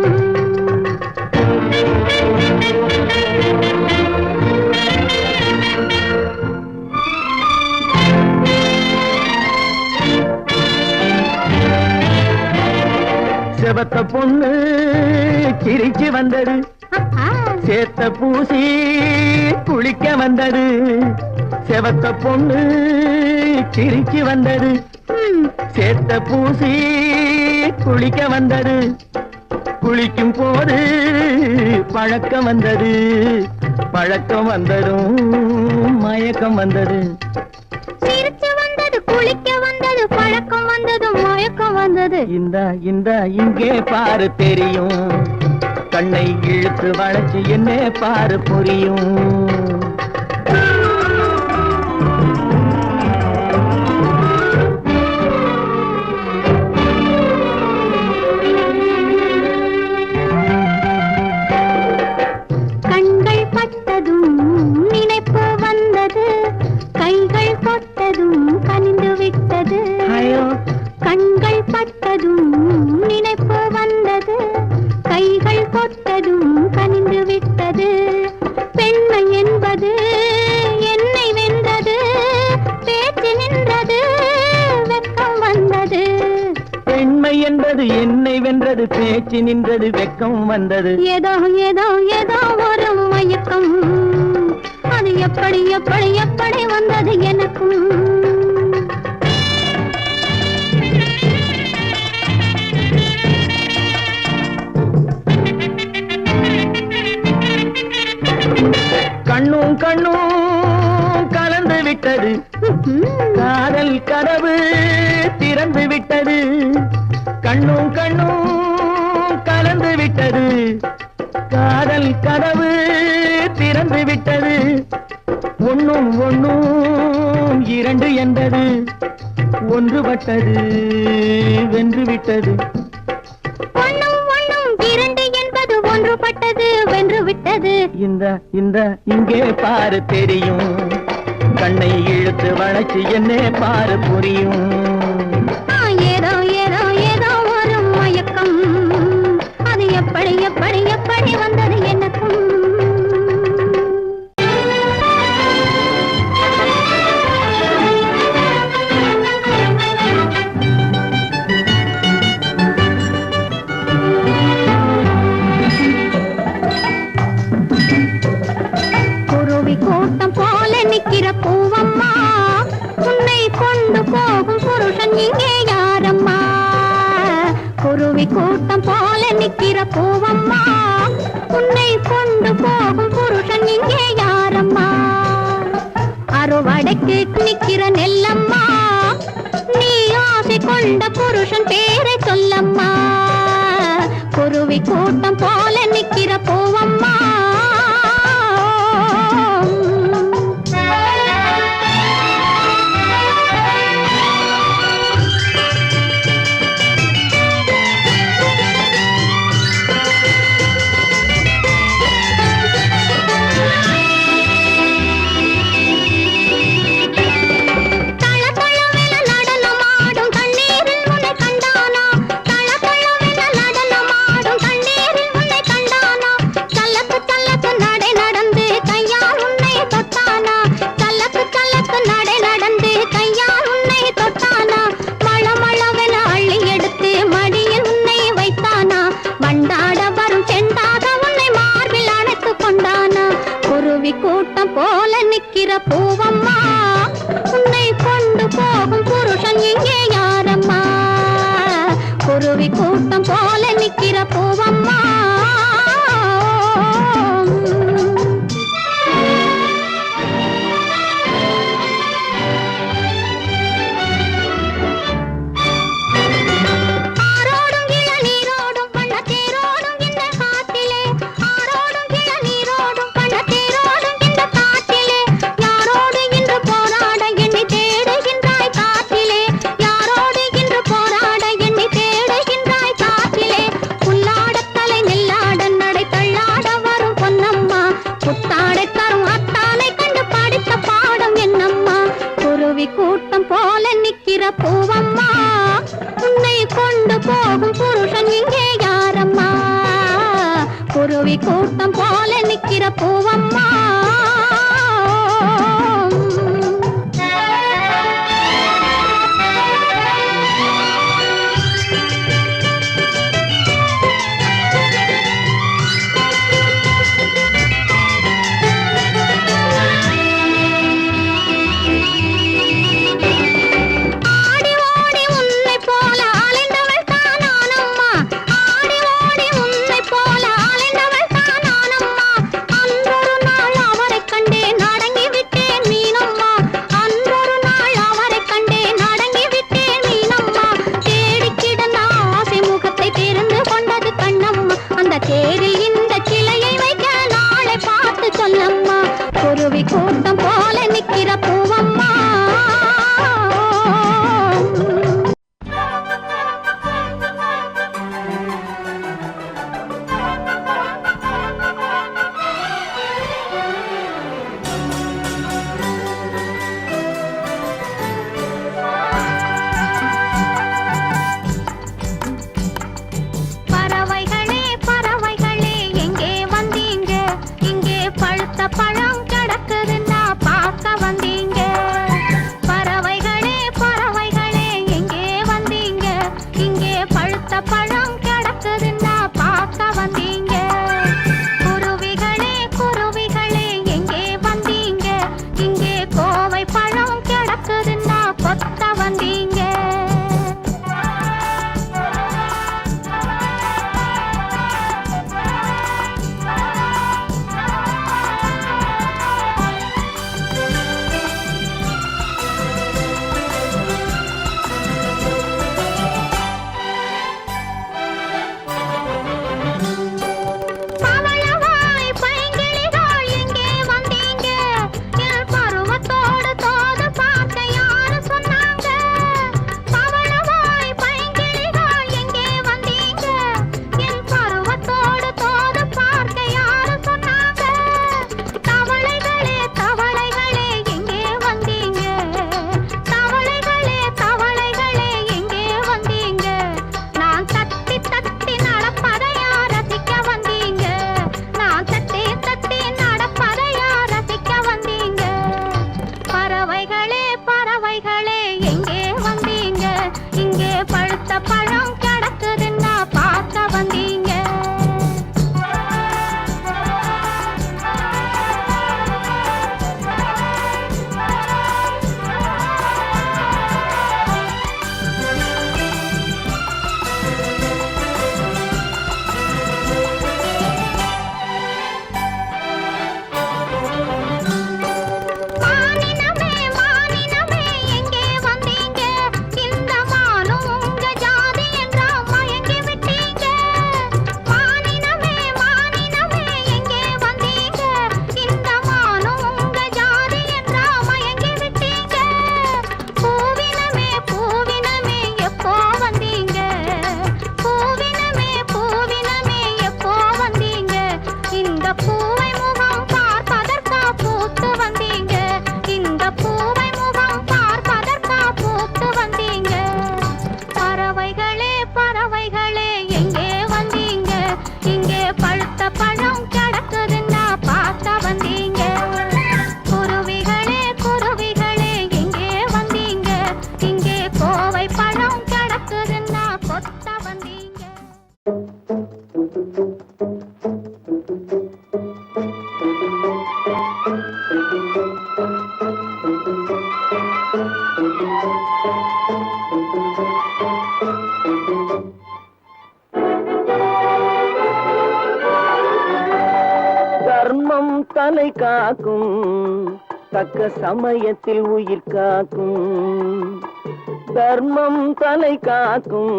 செவத்த பொண்ணு சிரிச்சு வந்தது சேத்த பூசி குளிக்க வந்தது செவத்த பொண்ணு சிரிச்சு வந்தது சேத்த பூசி குளிக்க வந்தது குளிக்கும் போது பழக்கம் வந்தது பழக்கம் வந்ததும் மயக்கம் வந்தது சிரிச்சு வந்தது குளிக்க வந்தது பழக்கம் வந்தது மயக்கம் வந்தது இந்தா இங்கே பாரு தெரியும் கண்ணை இழுத்து வளைச்சு என்ன பாரு புரியும் கண்கள் பட்டதும் நினைப்பு வந்தது கைகள் தொட்டதும் கனிந்து விட்டது கண்கள் பட்டதும் நினைப்பு வந்தது கைகள் தொட்டதும் கனிந்து விட்டது பெண்மை என்பது என்னை வென்றது பேச்சு நின்றது வெட்கம் வந்தது பெண்மை என்பது என்னை வென்றது பேச்சு நின்றது வெட்கம் வந்தது ஏதோ ஏதோ ஏதோ ஒரு மயக்கம் அது எப்படி எப்படி எப்படி வந்தது எனக்கும் கண்ணும் கண்ணும் கலந்து விட்டது காதல் கதவு திறந்து விட்டது கண்ணும் கண்ணும் கலந்து விட்டது காதல் கதவு திறந்து விட்டது ஒண்ணும் ஒண்ணும் இரண்டு என்பது ஒன்றுபட்டது வென்று விட்டது. ஒண்ணும் ஒண்ணும் இரண்டு என்பது ஒன்றுபட்டது வென்று விட்டது. இந்த இங்கே பாரு தெரியும், கண்ணை இழுத்து வளைச்சு என்னே பாரு புரியும். ஏதோ ஏதோ ஏதோ ஒரு மயக்கம், அது எப்படி எப்படி எப்படி வந்தது எனக்கும். கூட்டம் போல நிக்கிற பூவம்மா, உன்னை கொண்டு போகும் புருஷன் இங்கே யாரம்மா? குருவி கூட்டம் போல நிக்கிற பூவம்மா, உன்னை கொண்டு போகும் புருஷன் இங்கே யாரம்மா? அறுவடைக்கு நிக்கிற நெல்லம்மா, நீ ஆசை கொண்ட புருஷன் பேரை சொல்லம்மா. குருவி கூட்டம் போல நிக்கிற பூவம்மா. கூட்டம் போல நிக்கிற பூவம்மா, உன்னை கொண்டு போகும் புருஷன் இங்கே யாரம்மா? குருவி கூட்டம் போல நிக்கிற பூவம்மா. கூட்டம் போல நிக்கிற பூவம்மா, உன்னை கொண்டு போகும் புருஷன் இங்கே யாரம்மா? குருவி கூட்டம் போல நிக்கிற பூவம்மா. தலை காக்கும் தக்க சமயத்தில் உயிர் காக்கும் தர்மம் தலை காக்கும்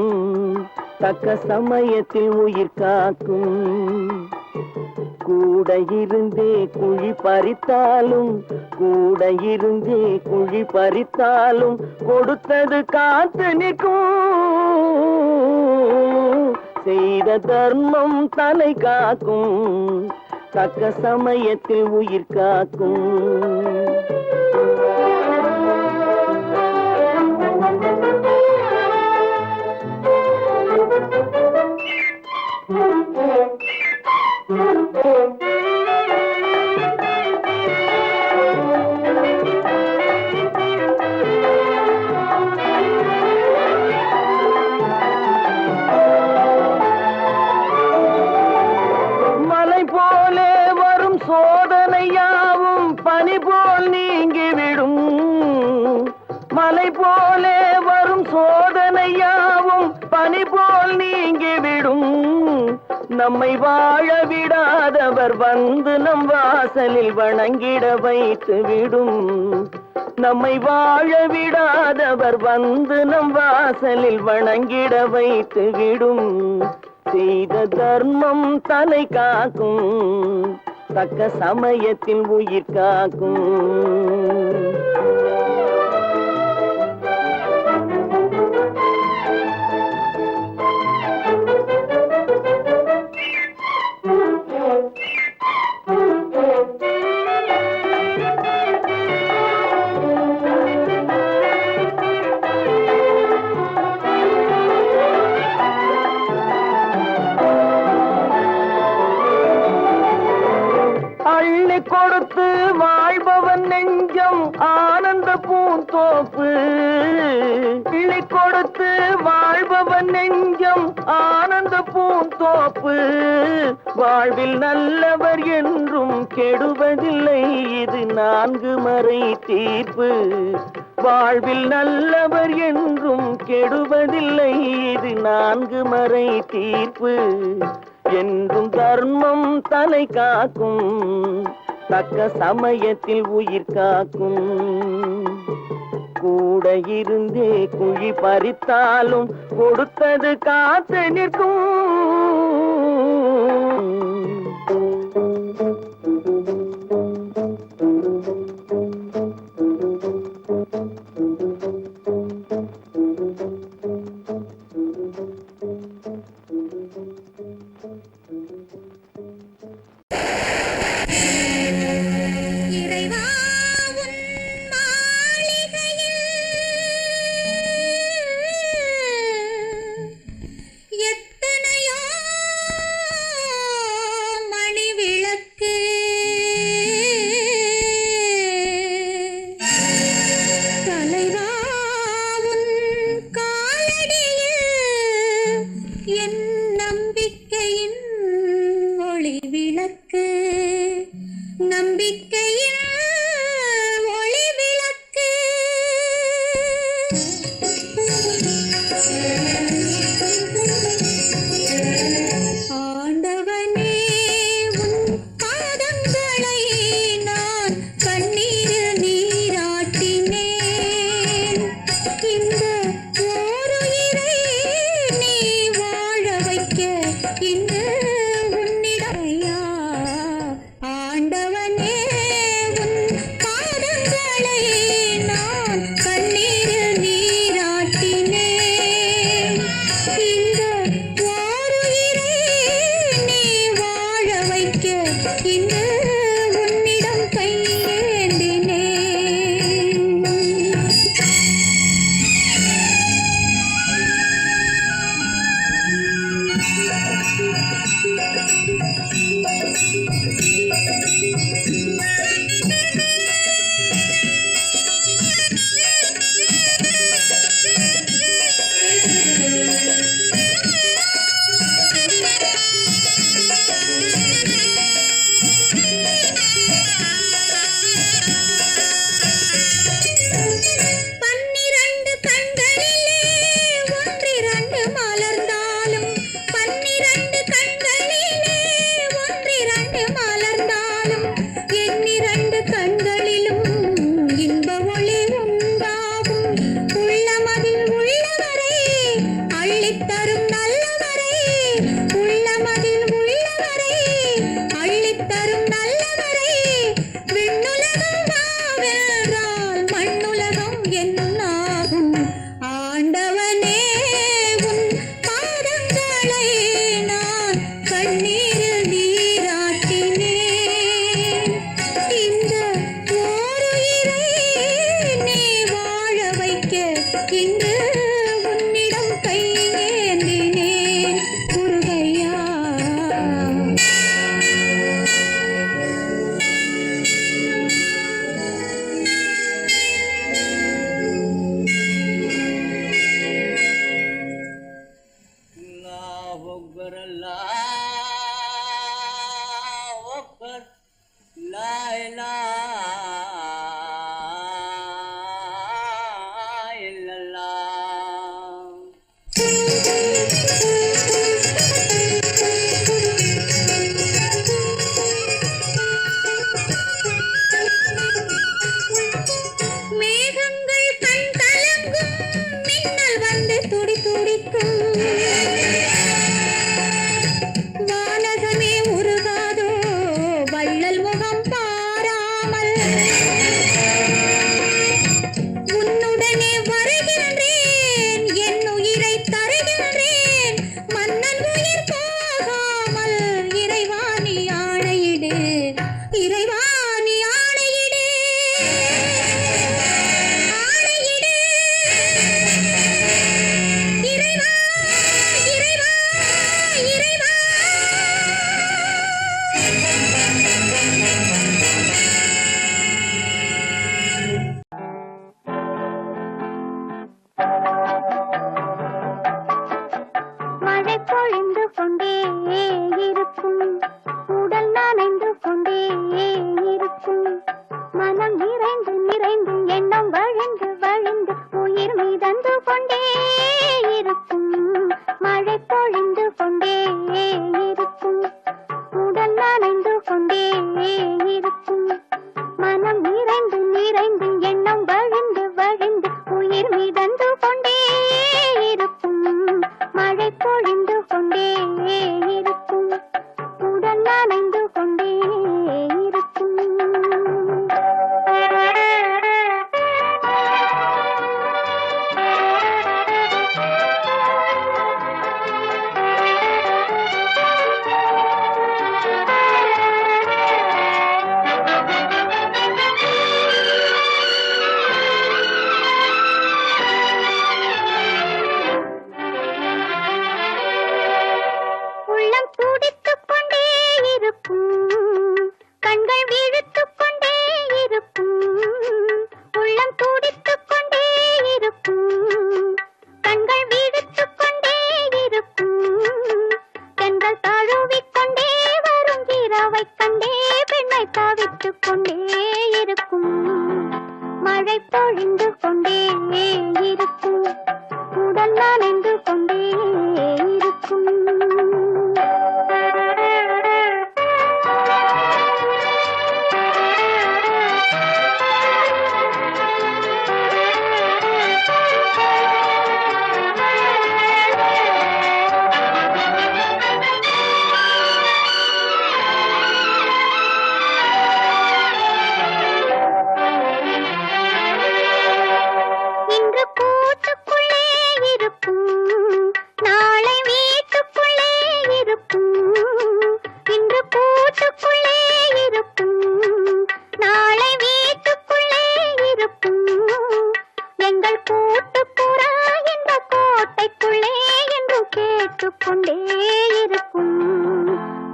தக்க சமயத்தில் உயிர் காக்கும் கூட இருந்தே குழி பறித்தாலும் கூட இருந்தே குழி பறித்தாலும் கொடுத்தது காத்து நிற்கும் செய்த தர்மம் தலை காக்கும் தக்க சமயத்தில் உயிர் காக்கும் மலை போலே வரும் சோதனையாவும் பனி போல் நீங்கிவிடும் மலை போலே வரும் சோதனையாவும் பனி போல் நீங்கிவிடும் நம்மை வாழ விடாதவர் வந்து நம் வாசலில் வணங்கிட வைத்து விடும் நம்மை வாழ விடாதவர் வந்து நம் வாசலில் வணங்கிட வைத்து விடும் செய்த தர்மம் தலை காக்கும் தக்க சமயத்தில் உயிர் காக்கும் அள்ளி கொடுத்து வாழ்பவன் நெஞ்சம் ஆனந்த பூந்தோப்பு அள்ளி கொடுத்து வாழ்பவன் நெஞ்சம் ஆனந்த பூந்தோப்பு வாழ்வில் நல்லவர் என்றும் கெடுவதில்லை இது 4 மறை தீர்ப்பு வாழ்வில் நல்லவர் என்றும் கெடுவதில்லை இது 4 மறை தீர்ப்பு என்றும் தர்மம் தலை காக்கும் தக்க சமயத்தில் உயிர் காக்கும் கூட இருந்தே குழி பறித்தாலும் கொடுத்தது காத்து நிற்கும் இறைவா உன் மாளிகையில் எத்தனையோ மணி விளக்கு தலைவா உன் காலடியில் என் நம்பிக்கையின் ஒளி விளக்கு நம்பிக்கையின் ஒளி விளக்கு ஆண்டவனே உன் பாதங்களை நான் கண்ணீரில் நீராட்டினேன் இந்த ஓருயிரை நீ வாழ வைக்க இன்று உன்னிடையா ஆண்டவனே உன் பாதங்களை நான் கண்ணீரில் நீராட்டினேன் இந்த ஓருயிரை நீ வாழ வைக்க இன்று உன்னிடம் கையேந்தினேன் பன்னிரண்டு கண்களிலே ஒன்றிரண்டு மலர்ந்தாலும் பன்னிரண்டு கண்களிலே ஒன்றிரண்டு மேகங்கள் கண் கலங்கும் மின்னல் வந்து துடி துடிக்கும் வானகமே உருகாதோ வள்ளல் முகம் பாராமல் உன்னுடனே வருகின்றேன் என் உயிரை தருகின்றேன் மன்னன் உயிர் போகாமல் இறைவா நீ ஆணையிடு இறைவா நீ ஆணையிடு ஆணையிடு இறைவா இறைவா இறைவா மழை பொழிந்து கொண்டே இருக்கும் உடல் நனைந்து கொண்டே இருக்கும் மனம் நிறைந்து நிறைந்து எண்ணம் வழிந்து வழிந்து உயிர் மீதந்து கொண்டே இருக்கும் மழை பொழிந்து கொண்டே இருக்கும் உடல் நனைந்து கொண்டே இருக்கும் மனம் நிறைந்து நிறைந்து எண்ணம் வழிந்து வழிந்து உயிர் மீதந்து கொண்டே இருக்கும் மழை பொழிந்து கொண்டே இருக்கும் உடல் நனைந்து கொண்டே இருக்கும் உள்ளம் துடித்துக் கொண்டே இருக்கும் கண்கள் விழித்துக் கொண்டே இருக்கும் உள்ளம் துடித்துக் கொண்டே இருக்கும் கண்கள் விழித்துக் கொண்டே இருக்கும் பெண்கள் தழுவிக் கொண்டே வரும் இரவைக் கண்டே பெண்ணை தவித்துக் கொண்டே இருக்கும் மழை பொழிந்து கொண்டே இருக்கும் உடல் நனைந்து கொண்டே இருக்கும் இன்று கூட்டுக்குள்ளே இருக்கும் நாளை வீட்டுக்குள்ளே இருக்கும் இன்று கூட்டுக்குள்ளே இருக்கும் நாளை வீட்டுக்குள்ளே இருக்கும் எங்கள் கூட்டுப்புறா இந்த கோட்டைக்குள்ளே என்று கேட்டுக்கொண்டே இருக்கும்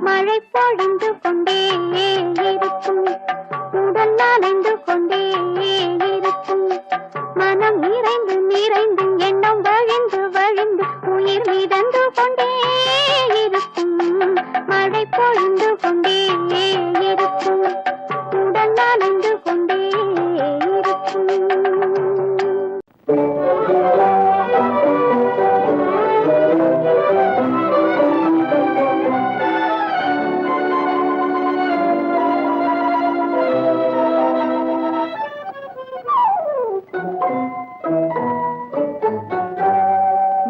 மழை பொழிந்து கொண்டே இருக்கும் உடல் நனைந்து கொண்டே இருக்கும் மனம் நிறைந்து நிறைந்து எண்ணம் வழிந்து வழிந்து உயிர் மிதந்து கொண்டே இருக்கும் மழை பொழிந்து கொண்டே இருக்கும் உடல் நனைந்து கொண்டே இருக்கும்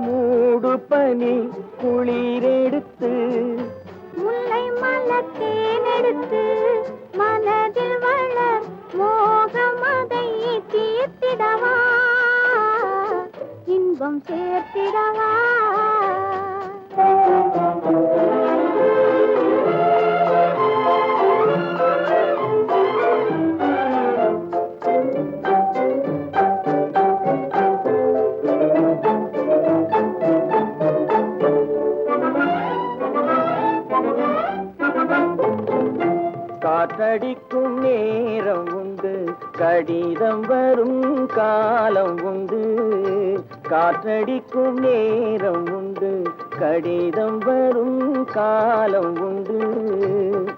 மூடு பனி குளிரெடுத்து முல்லை மலத்தேனெடுத்து மனதில் வளர் மோகமதை தீர்த்திடவா இன்பம் சேர்த்திடவா காற்றடிக்கும் நேரம் உண்டு கடிதம் வரும் காலம் உண்டு காற்றடிக்கும் நேரம் உண்டு கடிதம் வரும் காலம் உண்டு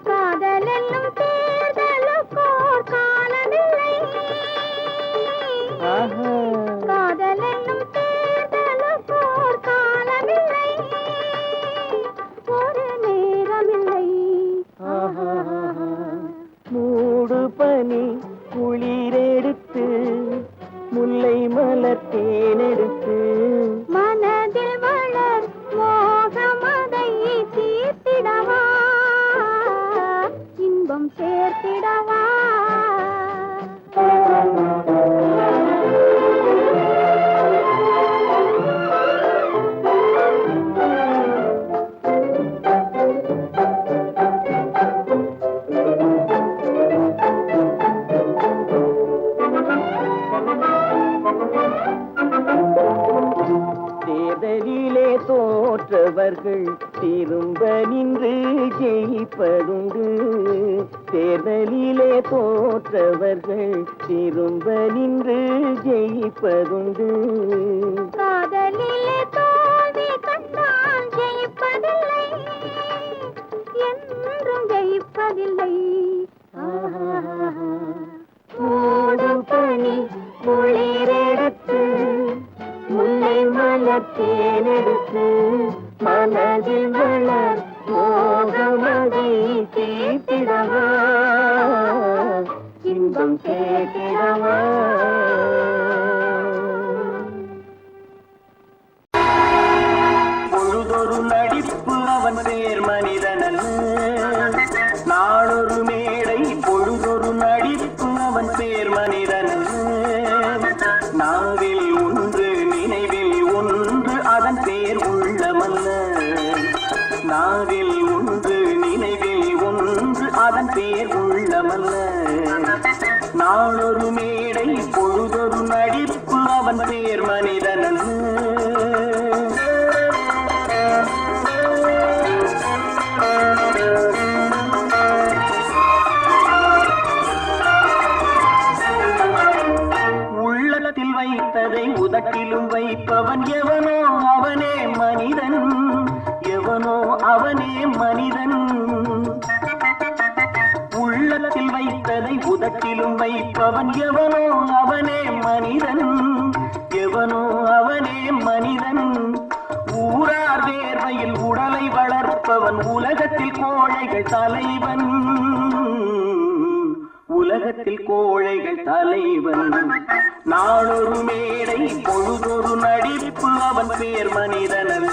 காதலென்னும் தேர்தலுக்கோ இன்பம் சேர்த்திடவா தேர்தலிலே தோற்றவர்கள் திரும்ப நின்று ஜெயிப்பதுண்டு. தேர்தலிலே தோற்றவர்கள் திரும்ப நின்று ஜெயிப்பதுண்டு. காதலிலே தோல்வி கண்டால் ஜெயிப்பதில்லை, என்றும் ஜெயிப்பதில்லை. மூடு பனி குளிரெடுத்து முல்லை மலர் தேனெடுத்து மனதில் வளர் மோகமதை தீர்த்திடவா இன்பம் சேர்த்திடவா. பொழுதொரு நடிப்பு அவன் பேர் மனிதனல்ல, நாளொரு மேடை பொழுதொரு நடிப்பு அவன் பேர் மனிதனல்ல. நாவில் ஒன்று நினைவில் ஒன்று அதன் பேர் உள்ளமல்ல. நாவில் ஒன்று நினைவில் ஒன்று அதன் பேர் உள்ளமல்ல. நாளொரு மேடை பொழுதொரு நடிப்பு அவன் பேர் மனிதனல்ல. உள்ளத்தில் வைத்ததை உதட்டிலும் வைப்பவன் எவனோ அவனே மனிதன், எவனோ அவனே மனிதன். உள்ளத்தில் வைத்ததை உதட்டிலும் வைப்பவன் எவனோ அவனே மனிதன், எவனோ அவனே மனிதன். ஊரார் வேர்வையில் உடலை வளர்ப்பவன் உலகத்தில் கோழைகள் தலைவன், உலகத்தில் கோழைகள் தலைவன். நாளொரு மேடை பொழுதொரு நடிப்பு அவன் பேர் மனிதனல்ல.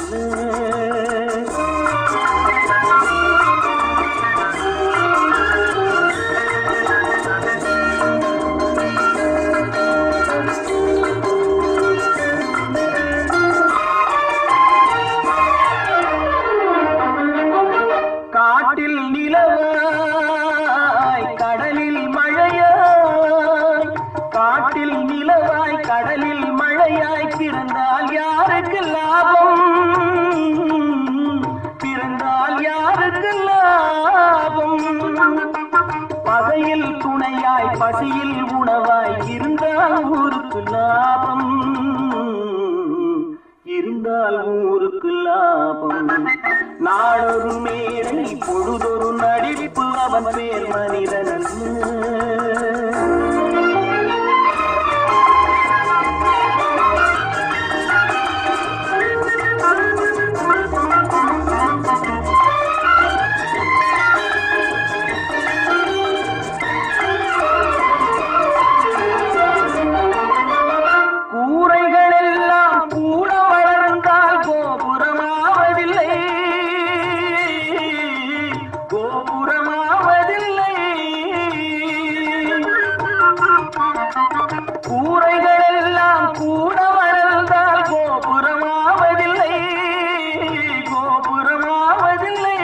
காட்டில் நிலவாய் கடலில் மழையாய், காட்டில் நிலவாய் கடலில் மழையாய் பிறந்தால் யாருக்கு லாபம், பிறந்தால் யாருக்கு லாபம். பகையில் துணையாய் பசியில் உணவாய் இருந்தால் ஊருக்கு லாபம், இருந்தால் ஊருக்கு லாபம். நாளொரு மேடை பொழுதொரு நடிப்பு அவன் பேர் மனிதனல்ல. கூரைகள் எல்லாம் கூட வளர்ந்தால் கோபுரமாவதில்லை, கோபுரமாவதில்லை. கூரைகள் எல்லாம் கூட வளர்ந்தால் கோபுரமாவதில்லை, கோபுரமாவதில்லை.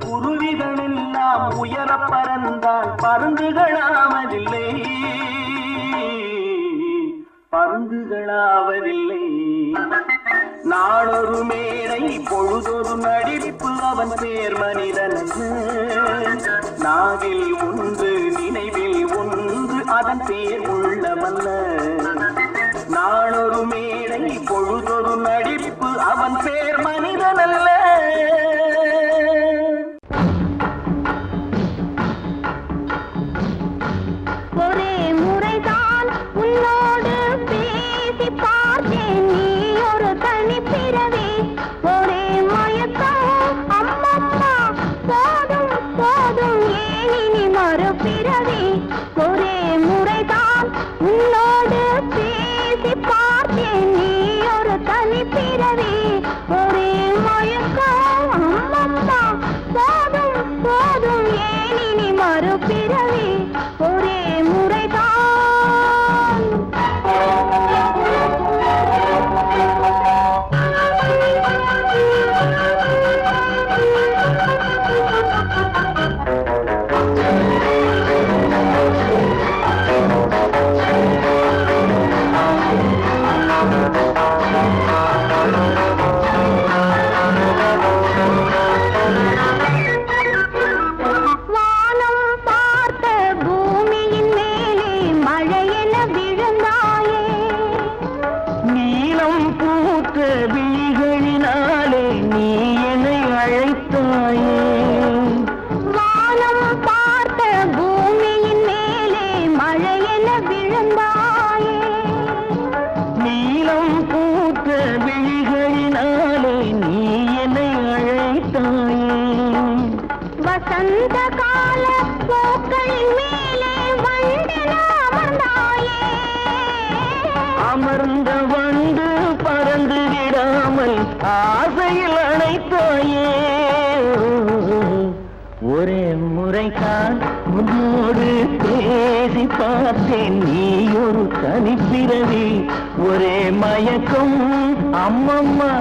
குருவிகள் எல்லாம் உயர பறந்தால் பருந்துகளாவதில்லை, பருந்துகளாவதில்லை. நாளொரு மேடை பொழுதொரு நடிப்பு அவன் பேர் மனிதனல்ல. நாவில் ஒன்று நினைவில் ஒன்று அதன் பேர் உள்ளமல்ல. நாளொரு மேடை பொழுதொரு நடிப்பு அவன் பேர் மனிதனல்ல. ஒரே முறைதான் உன்னோடு பேசி பார்த்தேன், நீ ஒரு தனிப்பிறவி. ஒரே மயக்கம் அம்மம்மா, போதும் போதும் ஏன் இனி மறுபிறவி. ஒரே முறைதான் உன்னோடு பேசி பார்த்தேன், நீ ஒரு தனிப்பிறவி. ஒரே மயக்கம் வசந்த கால பூக்களின் மேலே வண்டென அமர்ந்தாயே. அமர்ந்த வந்து பறந்து விடாமல் ஆசையில் அணைத்தாயே. ஒரே முறைதான் உன்னோடு பேசி பார்த்தேன், நீ ஒரு தனிப்பிறவி. ஒரே மயக்கம் அம்மம்மா,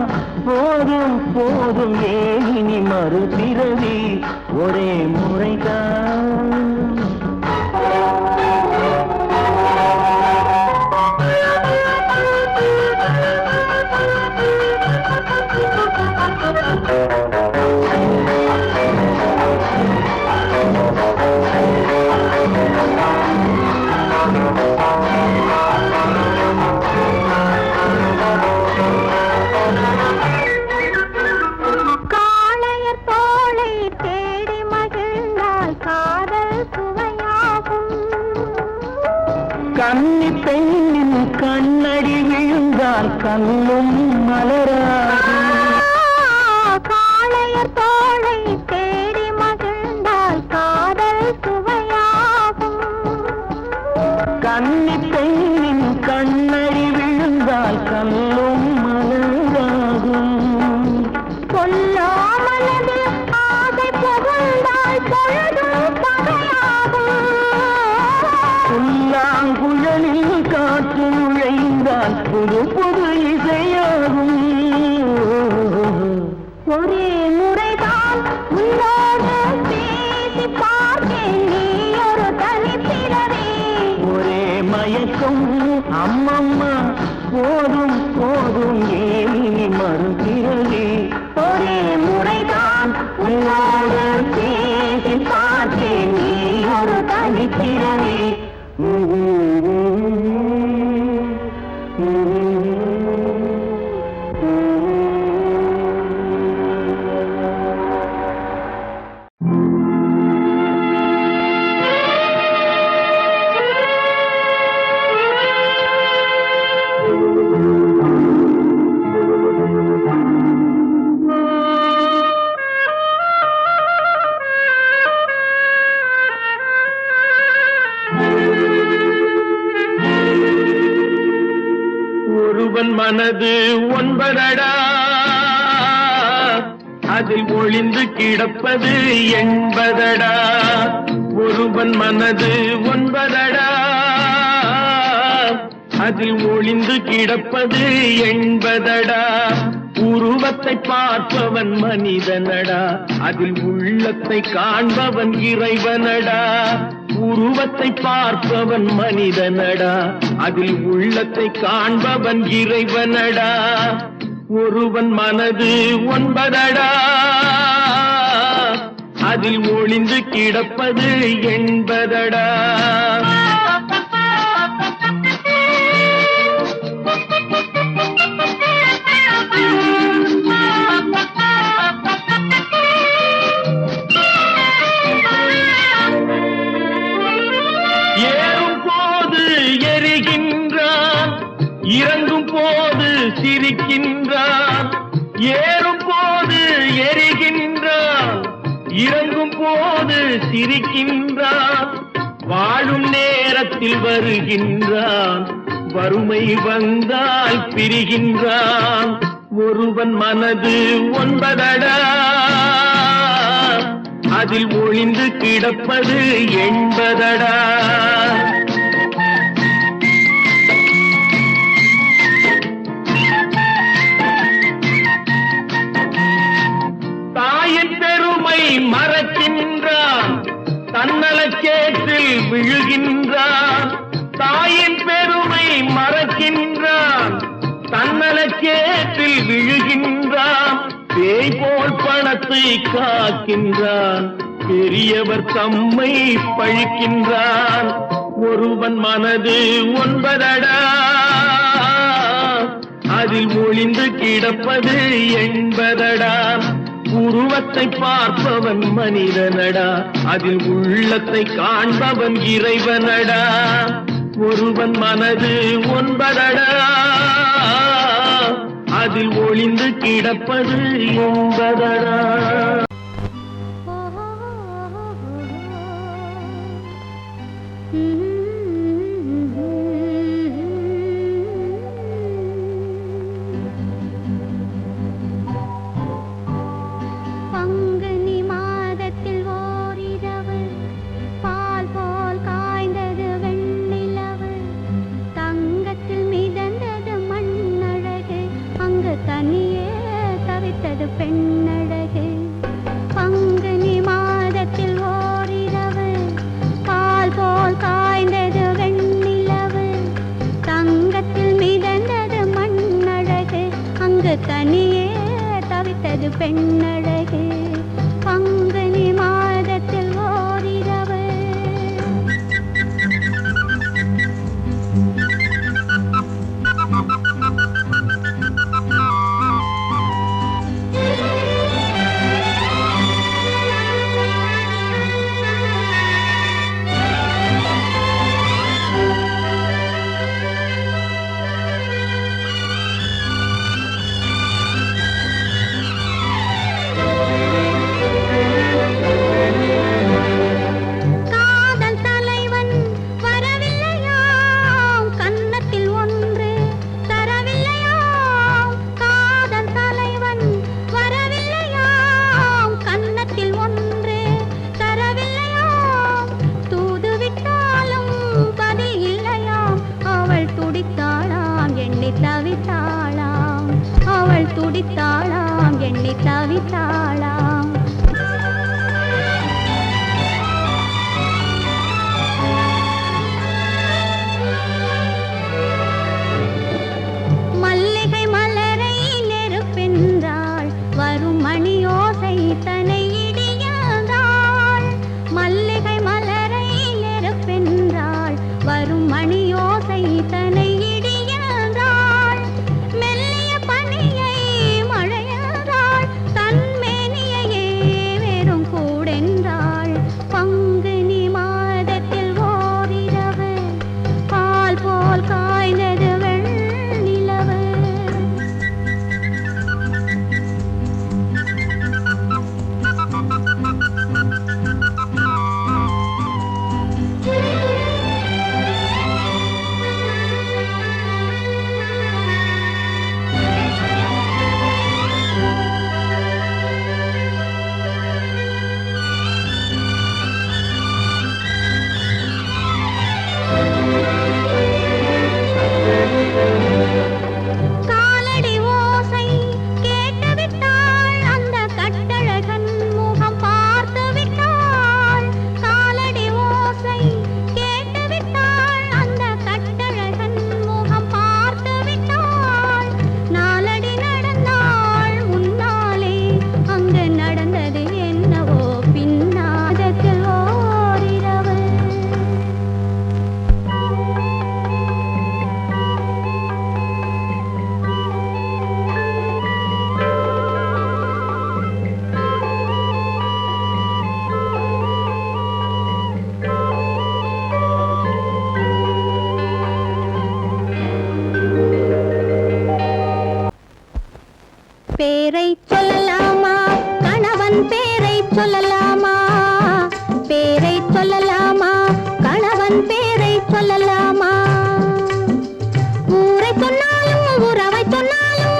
போதும் போதும் ஏன் இனி மறுபிறவி. ஒரே முறைதான். காளையர் தோளை தேடி மகிழ்ந்தால் காதல் சுவையாகும். கன்னி பெண்ணின் கண்ணடி விழுந்தால் கண்ணும் மலராகும். காளையர் தோளை தேடி மகிழ்ந்தால் காதல் சுவையாகும். கன்னி பெண்ணின் கண்ணடி விழுந்தால் கண்ணும் மலராகும். கொல்லாமலது ஆசை புகுந்தால் பொழுதும் பகையாகும். புல்லாங்குழலில் காற்று நுழைந்தால் புது புது இசையாகும். ஒரே முறைதான் உன்னோடு பேசி பார்த்தேன், நீ ஒரு தனிப்பிறவி. ஒரே மயக்கம் அம்மம்மா, போதும் போதும் ஏன் இனி மறுபிறவி. ஒரே முறைதான் உன்னோடு பேசி பார்த்தேன், நீ ஒரு தனிப்பிறவி. ஒருவன் மனது ஒன்பதடா, அதில் ஒளிந்து கிடப்பது என்பதடா. ஒருவன் மனது ஒன்பதடா, அதில் ஒளிந்து கிடப்பது என்பதடா. உருவத்தை பார்ப்பவன் மனிதனடா, அதில் உள்ளத்தை காண்பவன் இறைவனடா. உருவத்தை பார்ப்பவன் மனிதனடா, அதில் உள்ளத்தை காண்பவன் இறைவனடா. ஒருவன் மனது ஒன்பதடா, அதில் ஒளிந்து கிடப்பது என்பதடா. ஏறும் போது எரிகின்றான், இறங்கும் போது சிரிக்கின்றான். ஏறும் போது எரிகின்றான், இறங்கும் போது சிரிக்கின்றான். வாழும் நேரத்தில் வருகின்றான், வறுமை வந்தால் பிரிகின்றான். ஒருவன் மனது ஒன்பதடா, அதில் ஒளிந்து கிடப்பது என்பதடா. தாயின் பெருமை மறக்கின்றான், தன்னலச்சேற்றில் விழுகின்றான். தாயின் பெருமை மறக்கின்றான், தன்னலச்சேற்றில் விழுகின்றான். பேய் போல் பணத்தை காக்கின்றான், பெரியவர் தம்மை பழிக்கின்றான். ஒருவன் மனது ஒன்பதடா, அதில் ஒளிந்து கிடப்பது என்பதடா. உருவத்தை பார்ப்பவன் மனிதனடா, அதில் உள்ளத்தை காண்பவன் இறைவனடா. ஒருவன் மனது ஒன்பதடா, அதில் ஒளிந்து கிடப்பது என்பதடா. பங்குனி மாதத்தில் ஓரிரவு பால் போல் காய்ந்தது வெண்ணிலவு தங்கத்தில் மிதந்தது மண்ணழகு அங்கு தனியே தவித்தது பெண்ணழகு பங்குனி மாதத்தில் ஓரிரவு பால் போல் காய்ந்தது வெண்ணிலவு தங்கத்தில் மிதந்தது மண்ணழகு அங்கு தனியே தவித்தது பெண்ணழகு பங்குனி மாதத்தில் ஓரிரவு காதல் தலைவன் வரவில்லையாம் கன்னத்தில் ஒன்று தரவில்லையாம் காதல் தலைவன் வரவில்லையாம் கன்னத்தில் ஒன்று தரவில்லையாம் தூதுவிட்டாலும் பதில் இல்லையாம் அவள் துடித்தாளாம் எண்ணி தவித்தாளாம் அவள் துடித்தாளாம் எண்ணி தவித்தாளாம் மல்லிகை மலரை நெருப்பென்றாள் வரும் மணியோசை தனை இடியாதாள் மல்லிகை மலரை நெருப்பென்றாள் வரும் மணியோசை தனை இடியாதாள் மெல்லிய பனியை மழையாதாள் தன்மேனியையே வெறும் கூடென்றாள் பங்குனி மாதத்தில் ஓரிரவு பால் போல் காய்ந்தது வெண்ணிலவு காலடி ஓசை கேட்டுவிட்டாள் அந்த கட்டழகன் முகம் பார்த்து விட்டாள் காலடி ஓசை கேட்டுவிட்டாள் அந்த கட்டழகன் முகம் பார்த்து விட்டாள் நாலடி நடந்தாள் முன்னாலே அங்கு நடந்தது என்னவோ பின்னாதத்தில் ஓரிரவு பேரை சொல்லலாமா கணவன் பேரை சொல்லலாமா பேரை சொல்லலாமா கணவன் பேரை சொல்லலாமா ஊரை சொன்னாலும் உறவை சொன்னாலும்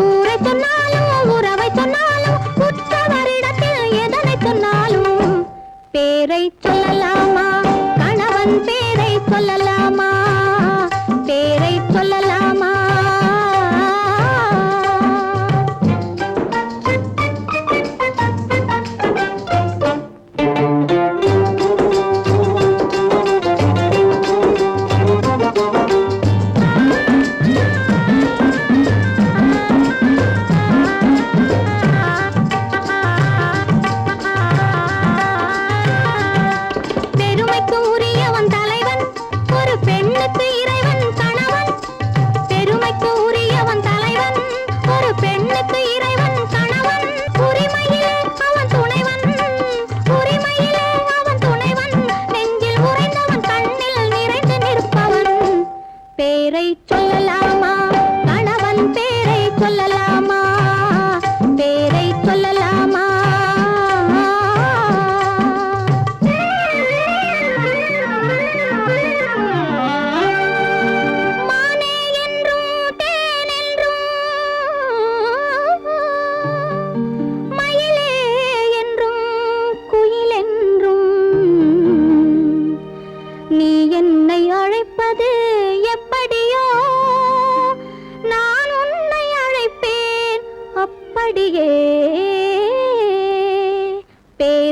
ஊரை சொன்னாலும் உறவை சொன்னாலும் உற்றவரிடத்தில் எதனை சொன்னாலும் பேரை சொல்லலாமா கணவன் பேரை சொல்லலாமா பேரை சொல்லலாமா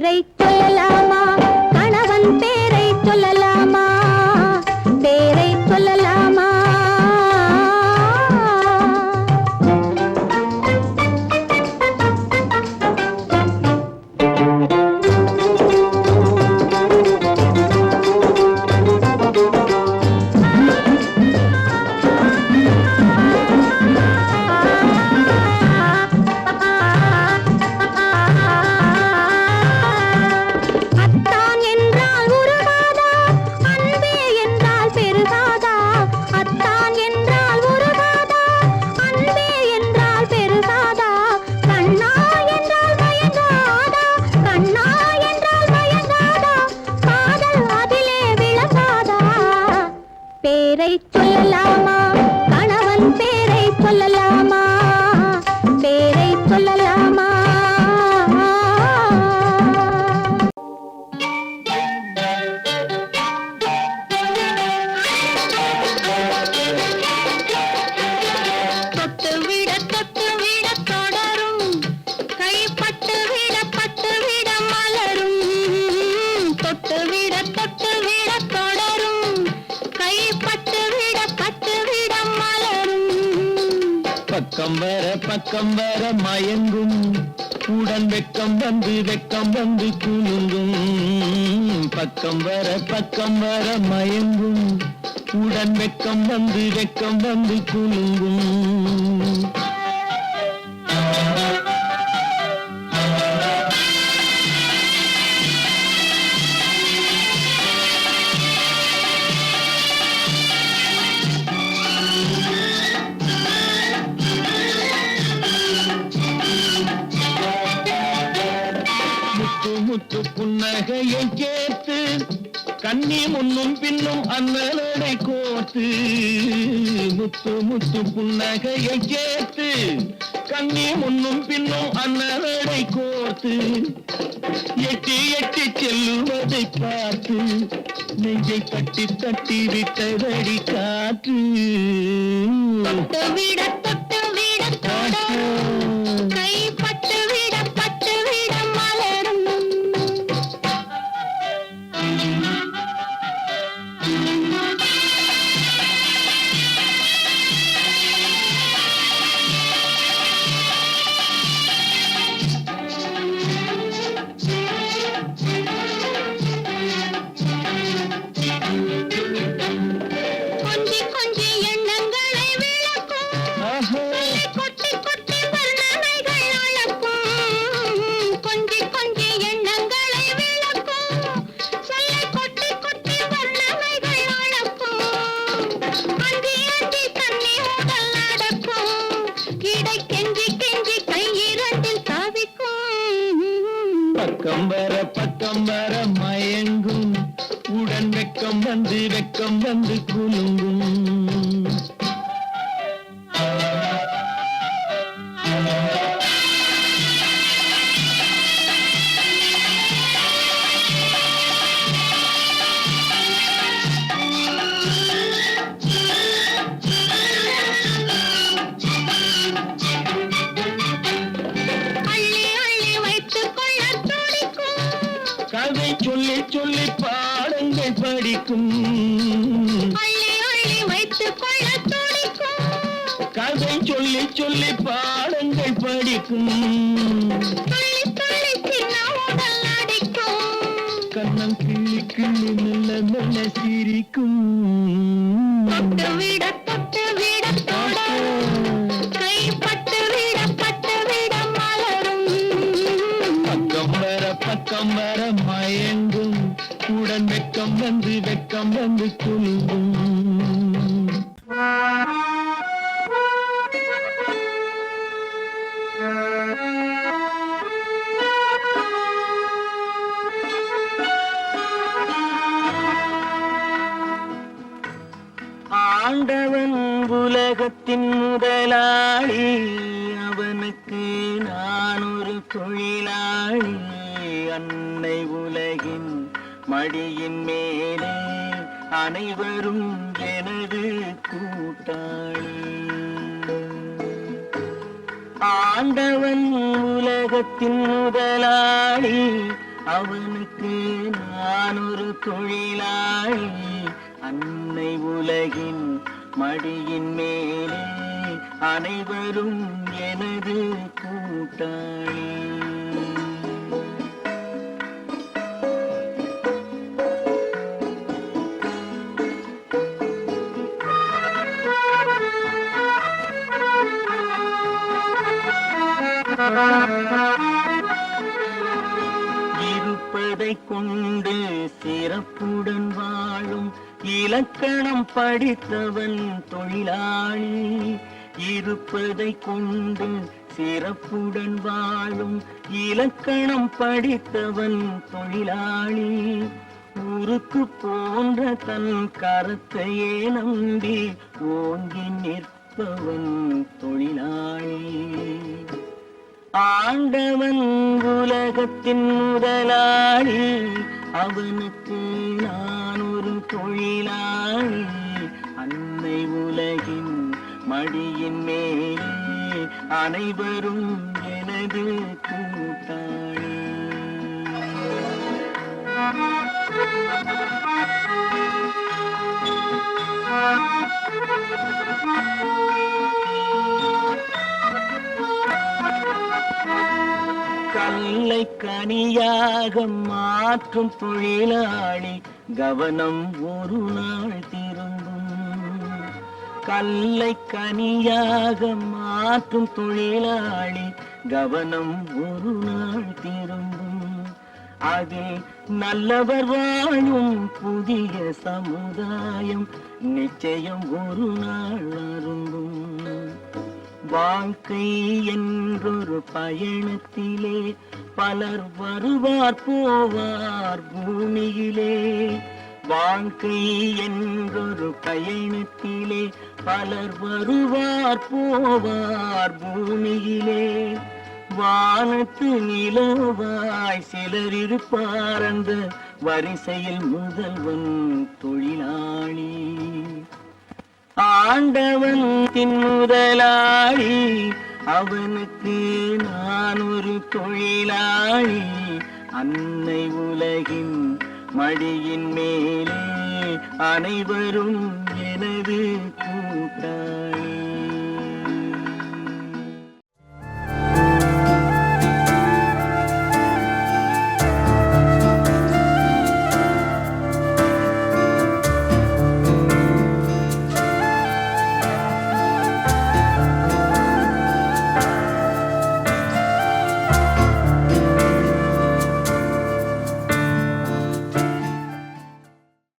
பேரை சொல்லலாமா கணவன் பேரை சொல்லலாமா பேரை சொல்லலாமா அத்தான் என்றால் உருகாதா அன்பே என்றால் பெருகாதா அத்தான் என்றால் உருகாதா அன்பே என்றால் பெருகாதா கண்ணா என்றால் மயங்காதா கண்ணா என்றால் மயங்காதா காதல் அதிலே விளங்காதா பேரை சொல்லலாமா கணவன் பேரை சொல்லலாமா பேரை சொல்லலாமா தொட்டு விட தொடரும் கைப்பட்டு விட மலரும் தொட்டு விட தொடரும் கைப்பட்டு விட மலரும் பக்கம் வர மயங்கும் உடன் வெக்கம் வந்து குலுங்கும் பக்கம் வர மயங்கும் உடன் வெக்கம் வந்து குலுங்கும் முத்து புன்னகையை கேட்டு கண்ணி முன்னும் பின்னும் அண்ணலடை கோர்த்து முத்து புன்னகையை கேட்டு கண்ணி முன்னும் பின்னும் அண்ணலடை கோர்த்து எட்டி செல்லுவதை பார்த்து நெஞ்சை தட்டி விட்டதடி காற்று தொட்டு விட தொடரும் கைப்பட்டு விட மலரும் கொஞ்சி எண்ணங்களை விளக்கும் கொட்டி வர்ணனைகள் அளக்கும் கொஞ்சி எண்ணங்களை விளக்கும் சொல்லை கொட்டி வர்ணனைகள் அளக்கும் அஞ்சி தண்ணி உடல் நடக்கும் இடை கெஞ்சி கையிரண்டில் தாவிக்கும் பக்கம் வர மயங்கும் உடன் வெக்கம் வந்து குலுங்கும் அள்ளி வைத்துக் கொள்ள துடிக்கும் கதை சொல்லி பாடங்கள் படிக்கும் அள்ளி வைத்துக் கொள்ள துடிக்கும் கதை சொல்லி பாடங்கள் படிக்கும் துள்ளி சின்ன உடல் அடிக்கும் கண்ணம் கிள்ளி மெல்ல சிரிக்கும் தொட்டு விட தொடரும் கைப்பட்டு விட மலரும் பக்கம் வர மயங்கும் உடன் வெக்கம் வந்து குலுங்கும் ஆண்டவன் உலகத்தின் முதலாளி அவனுக்கு நான் ஒரு தொழிலாளி அன்னை உலகின் மடியின் மேலே அனைவரும் எனது கூட்டாளி ஆண்டவன் உலகத்தின் முதலாளி அவனுக்கு நான் ஒரு தொழிலாளி. அன்னை உலகின் மடியின் மேலே அனைவரும் எனது கூட்டாளி. இருப்பதை கொண்டு சிறப்புடன் வாழும் இலக்கணம் படித்தவன் தொழிலாளி. இருப்பதை கொண்டு சிறப்புடன் வாழும் இலக்கணம் படித்தவன் தொழிலாளி. ஊருக்கு போன்ற தன் கருத்தையே நம்பி ஓங்கி நிற்பவன் தொழிலாளி. ஆண்டவன் உலகத்தின் முதலாளி, அவனுக்கு நான் ஒரு தொழிலாளி. அன்னை உலகின் மடியின் மேலே அனைவரும் எனது கூட்டாளி. கல்லை கனியாக மாற்றும் தொழிலாளி, கவனம் ஒரு நாள் திரும்பும். கல்லை கனியாக மாற்றும் தொழிலாளி, கவனம் ஒரு நாள் திரும்பும். அதில் நல்லவர் வாழும் புதிய சமுதாயம் நிச்சயம் ஒரு நாள் அரும்பும். வாழ்க்கை என்றொரு பயணத்திலே பலர் வருவார் போவார் பூமியிலே. வாழ்க்கை என்றொரு பயணத்திலே பலர் வருவார் போவார் பூமியிலே. வானத்து நிலவாய் சிலர் இருப்பார் அந்த வரிசையில் முதல்வன் தொழிலாளி. ஆண்டவன் முதலாளி, அவனுக்கு நான் ஒரு தொழிலாளி. அன்னை உலகின் மடியின் மேலே அனைவரும் எனது கூட்டாளி.